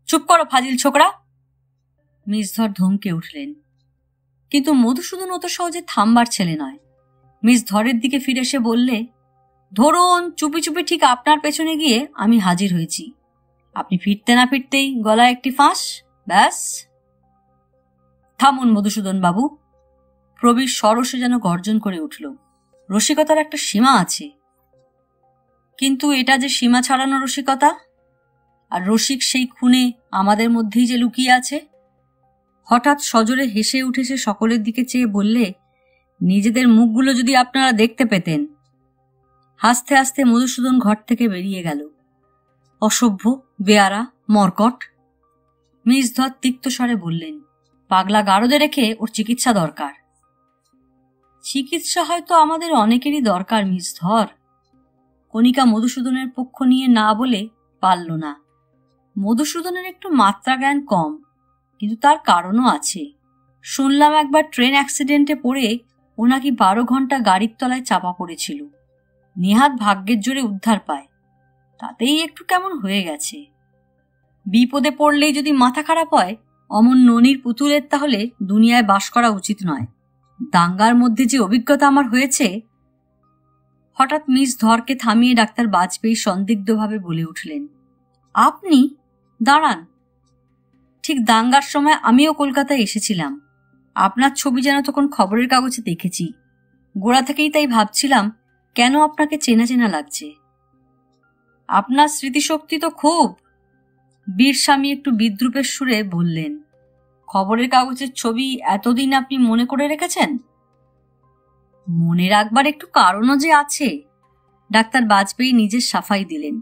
চুপ করো ফাজিল ছোকরা, মিসধর ধমকে উঠলেন। কিন্তু মধুসূদন অত সহজে থামবার ছেলে নয়। মিস ধরের দিকে ফিরে এসে বললে, ধরুন চুপি চুপি ঠিক আপনার পেছনে গিয়ে আমি হাজির হয়েছি, আপনি ফিরতে না ফিরতেই গলায় একটি ফাঁস, ব্যাস। থামুন মধুসূদন বাবু, প্রবীর সরসে যেন গর্জন করে উঠল। রসিকতার একটা সীমা আছে, কিন্তু এটা যে সীমা ছাড়ানো রসিকতা, আর রসিক সেই খুনে আমাদের মধ্যেই যে লুকিয়ে আছে। হঠাৎ সজোরে হেসে উঠে সে সকলের দিকে চেয়ে বললে, নিজেদের মুখগুলো যদি আপনারা দেখতে পেতেন। হাসতে হাসতে মধুসূদন ঘর থেকে বেরিয়ে গেল। অসভ্য, বেয়ারা, মরকট, মিসধর তিক্ত স্বরে বললেন, পাগলা গারদে রেখে ওর চিকিৎসা দরকার। চিকিৎসা হয়তো আমাদের অনেকেরই দরকার মিসধর। কণিকা মধুসূদনের পক্ষ নিয়ে না বলে পারল না। মধুসূদনের একটু মাত্রা জ্ঞান কম, কিন্তু তার কারণও আছে। শুনলাম একবার ট্রেন অ্যাক্সিডেন্টে পড়ে ও নাকি 12 ঘন্টা গাড়ির তলায় চাপা পড়েছিল। নেহাত ভাগ্যের জোরে উদ্ধার পায়, তাতেই একটু কেমন হয়ে গেছে। বিপদে পড়লেই যদি মাথা খারাপ হয়, অমন ননির পুতুলের তাহলে দুনিয়ায় বাস করা উচিত নয়। দাঙ্গার মধ্যে যে অভিজ্ঞতা আমার হয়েছে। হঠাৎ মিস ধরকে থামিয়ে ডাক্তার বাজপেয়ী সন্দিগ্ধভাবে বলে উঠলেন, আপনি দাঁড়ান, ঠিক দাঙ্গার সময় আমিও কলকাতায় এসেছিলাম। আপনার ছবি যেন তখন খবরের কাগজে দেখেছি। গোড়া থেকেই তাই ভাবছিলাম কেন আপনাকে চেনা চেনা লাগছে। আপনার স্মৃতিশক্তি তো খুব। বীরস্বামী একটু বিদ্রুপের সুরে বললেন, খবরের কাগজের ছবি এতদিন আপনি মনে করে রেখেছেন? মনে রাখবার একটু কারণও যে আছে, ডাক্তার বাজপেয়ী নিজের সাফাই দিলেন।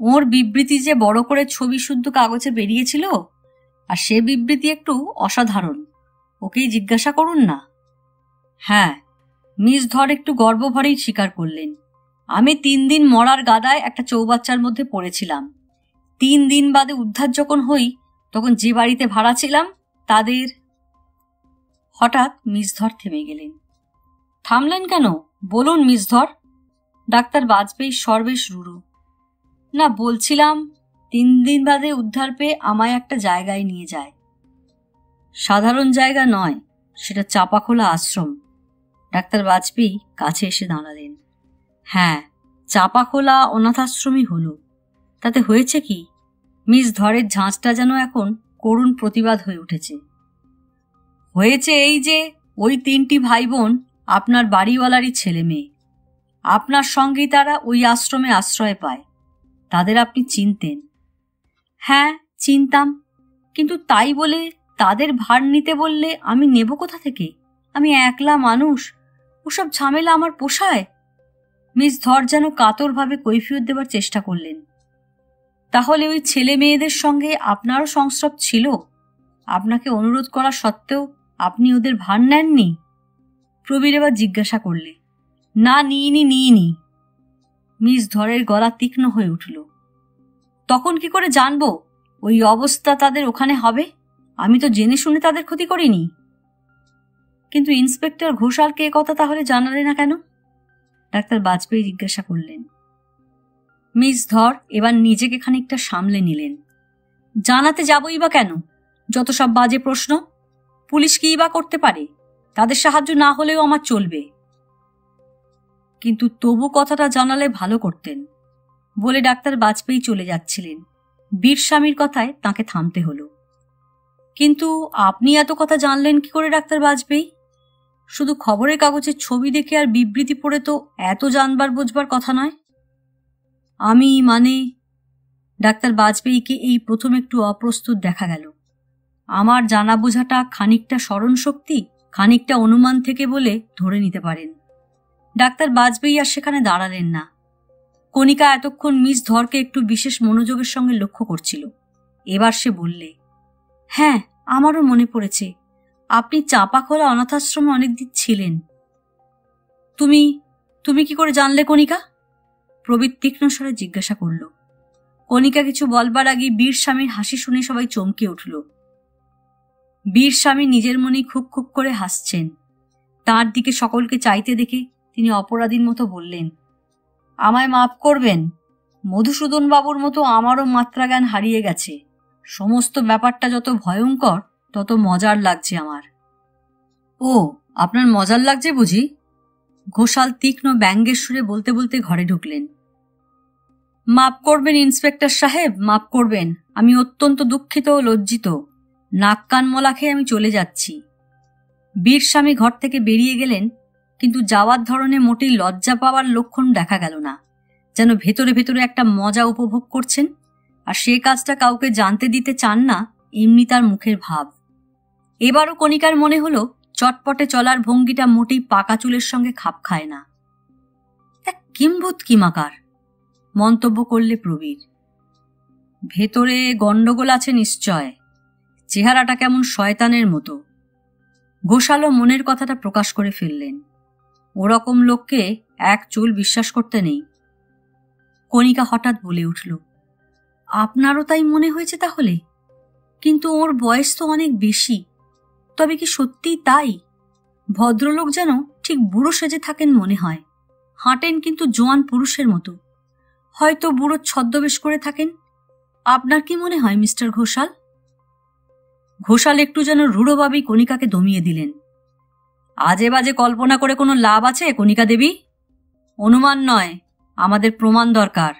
ওর বিবৃতি যে বড় করে ছবি শুদ্ধ কাগজে বেরিয়েছিল, আর সে বিবৃতি একটু অসাধারণ, ওকেই জিজ্ঞাসা করুন না। হ্যাঁ, মিস ধর একটু গর্বভরেই স্বীকার করলেন, আমি 3 দিন মরার গাদায় একটা চৌবাচ্চার মধ্যে পড়েছিলাম। 3 দিন বাদে উদ্ধার যখন হই, তখন যে বাড়িতে ভাড়া ছিলাম তাদের। হঠাৎ মিস ধর থেমে গেলেন। থামলেন কেন, বলুন মিস ধর। ডাক্তার বাজপেয়ী সর্বেশ রুরু। না, বলছিলাম 3 দিন বাদে উদ্ধার পেয়ে আমায় একটা জায়গায় নিয়ে যায়। সাধারণ জায়গা নয়, সেটা চাপাখোলা আশ্রম। ডাক্তার বাজপেয়ী কাছে এসে দাঁড়ালেন। হ্যাঁ, চাপাখোলা অনাথাশ্রমই হলো। তাতে হয়েছে কি? মিস ধরের ঝাঁঝটা যেন এখন করুণ প্রতিবাদ হয়ে উঠেছে। হয়েছে এই যে, ওই 3টি ভাই বোন আপনার বাড়িওয়ালারই ছেলে মেয়ে। আপনার সঙ্গেই তারা ওই আশ্রমে আশ্রয় পায়। তাদের আপনি চিনতেন? হ্যাঁ, চিনতাম, কিন্তু তাই বলে তাদের ভার নিতে বললে আমি নেব কোথা থেকে? আমি একলা মানুষ, ওসব ঝামেলা আমার পোষায়? মিস ধর যেন কাতরভাবে কৈফিয়ত দেবার চেষ্টা করলেন। তাহলে ওই ছেলে মেয়েদের সঙ্গে আপনারও সংস্রব ছিল? আপনাকে অনুরোধ করা সত্ত্বেও আপনি ওদের ভার নেননি? প্রবীর এবার জিজ্ঞাসা করলে। না, নিইনি। মিস ধরের গলা তীক্ষ্ণ হয়ে উঠল। তখন কি করে জানবো ওই অবস্থা তাদের ওখানে হবে? আমি তো জেনে শুনে তাদের ক্ষতি করিনি। কিন্তু ইন্সপেক্টর ঘোষালকে এ কথা তাহলে জানালে না কেন? ডাক্তার বাজপেয়ী জিজ্ঞাসা করলেন। মিস ধর এবার নিজেকে খানিকটা সামলে নিলেন। জানাতে যাবই বা কেন? যত সব বাজে প্রশ্ন। পুলিশ কি বা করতে পারে? তাদের সাহায্য না হলেও আমার চলবে। কিন্তু তবু কথাটা জানালে ভালো করতেন, বলে ডাক্তার বাজপেয়ী চলে যাচ্ছিলেন। বীরস্বামীর কথায় তাকে থামতে হলো। কিন্তু আপনি এত কথা জানলেন কি করে ডাক্তার বাজপেয়ী? শুধু খবরের কাগজের ছবি দেখে আর বিবৃতি পড়ে তো এত জানবার বুঝবার কথা নয়। আমি ডাক্তার বাজপেয়ীকে এই প্রথম একটু অপ্রস্তুত দেখা গেল। আমার জানা বোঝাটা খানিকটা স্মরণশক্তি, খানিকটা অনুমান থেকে বলে ধরে নিতে পারেন। ডাক্তার বাজপেয়ী আর সেখানে দাঁড়ালেন না। কণিকা এতক্ষণ মিস ধরকে একটু বিশেষ মনোযোগের সঙ্গে লক্ষ্য করছিল। এবার সে বললে, হ্যাঁ, আমারও মনে পড়েছে, আপনি চাপাখোলা অনাথাশ্রমে অনেকদিন ছিলেন। তুমি কি করে জানলে কণিকা? প্রবীর তীক্ষ্ণ স্বরে জিজ্ঞাসা করল। কণিকা কিছু বলবার আগে বীর স্বামীর হাসি শুনে সবাই চমকে উঠল। বীর স্বামী নিজের মনেই খুব খুব করে হাসছেন। তার দিকে সকলকে চাইতে দেখে তিনি অপরাধীর মতো বললেন, আমায় মাফ করবেন, মধুসূদন বাবুর মতো আমারও মাত্রাজ্ঞান হারিয়ে গেছে। সমস্ত ব্যাপারটা যত ভয়ঙ্কর তত মজার লাগছে আমার। ও, আপনার মজার লাগছে বুঝি? ঘোষাল তীক্ষ্ণ ব্যঙ্গের সুরে বলতে বলতে ঘরে ঢুকলেন। মাফ করবেন ইন্সপেক্টর সাহেব, মাফ করবেন। আমি অত্যন্ত দুঃখিত ও লজ্জিত। নাক কান মলা খেয়ে আমি চলে যাচ্ছি। বীর স্বামী ঘর থেকে বেরিয়ে গেলেন, কিন্তু যাওয়ার ধরনে মোটেই লজ্জা পাওয়ার লক্ষণ দেখা গেল না। যেন ভেতরে ভেতরে একটা মজা উপভোগ করছেন, আর সে কাজটা কাউকে জানতে দিতে চান না, এমনি তার মুখের ভাব। এবারও কণিকার মনে হলো চটপটে চলার ভঙ্গিটা মোটেই পাকা চুলের সঙ্গে খাপ খায় না। এক কিম্ভূত কিমাকার, মন্তব্য করলে প্রবীর। ভেতরে গণ্ডগোল আছে নিশ্চয়। চেহারাটা কেমন শয়তানের মতো। ঘোষালও মনের কথাটা প্রকাশ করে ফেললেন। ওরকম লোককে এক চুল বিশ্বাস করতে নেই। কণিকা হঠাৎ বলে উঠল, আপনারও তাই মনে হয়েছে তাহলে? কিন্তু ওর বয়স তো অনেক বেশি। তবে কি সত্যিই তাই? ভদ্রলোক যেন ঠিক বুড়ো সেজে থাকেন মনে হয়। হাঁটেন কিন্তু জোয়ান পুরুষের মতো। হয়তো বুড়ো ছদ্মবেশ করে থাকেন। আপনার কি মনে হয় মিস্টার ঘোষাল? ঘোষাল একটু যেন রূঢ়ভাবেই কণিকাকে দমিয়ে দিলেন। আজে বাজে কল্পনা করে কোনো লাভ আছে কণিকা দেবী? অনুমান নয়, আমাদের প্রমাণ দরকার।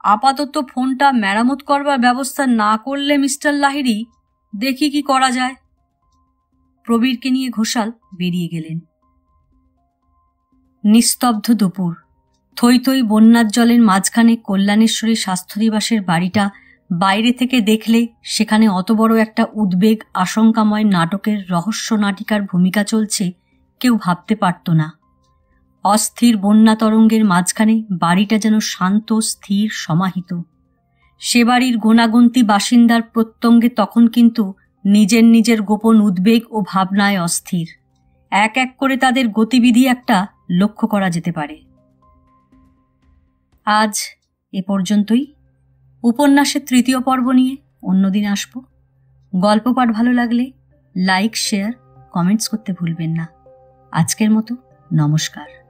আপাতত ফোনটা মেরামত করবার ব্যবস্থা না করলে মিস্টার লাহিড়ী, দেখি কি করা যায়। প্রবীরকে নিয়ে ঘোষাল বেরিয়ে গেলেন। নিস্তব্ধ দুপুর। থই থই বন্যার জলের মাঝখানে কল্যাণেশ্বরী স্বাস্থ্যনিবাসের বাড়িটা বাইরে থেকে দেখলে সেখানে অত বড় একটা উদ্বেগ আশঙ্কাময় নাটকের রহস্য নাটিকার ভূমিকা চলছে কেউ ভাবতে পারত না। অস্থির বন্যা তরঙ্গের মাঝখানে বাড়িটা যেন শান্ত, স্থির, সমাহিত। সে বাড়ির গোনাগুন্তি বাসিন্দার প্রত্যঙ্গে তখন কিন্তু নিজের নিজের গোপন উদ্বেগ ও ভাবনায় অস্থির। এক এক করে তাদের গতিবিধি একটা লক্ষ্য করা যেতে পারে। আজ এ পর্যন্তই। উপন্যাসের তৃতীয় পর্ব নিয়ে অন্যদিন আসব। গল্প পাঠ ভালো লাগলে লাইক, শেয়ার, কমেন্টস করতে ভুলবেন না। আজকের মতো নমস্কার।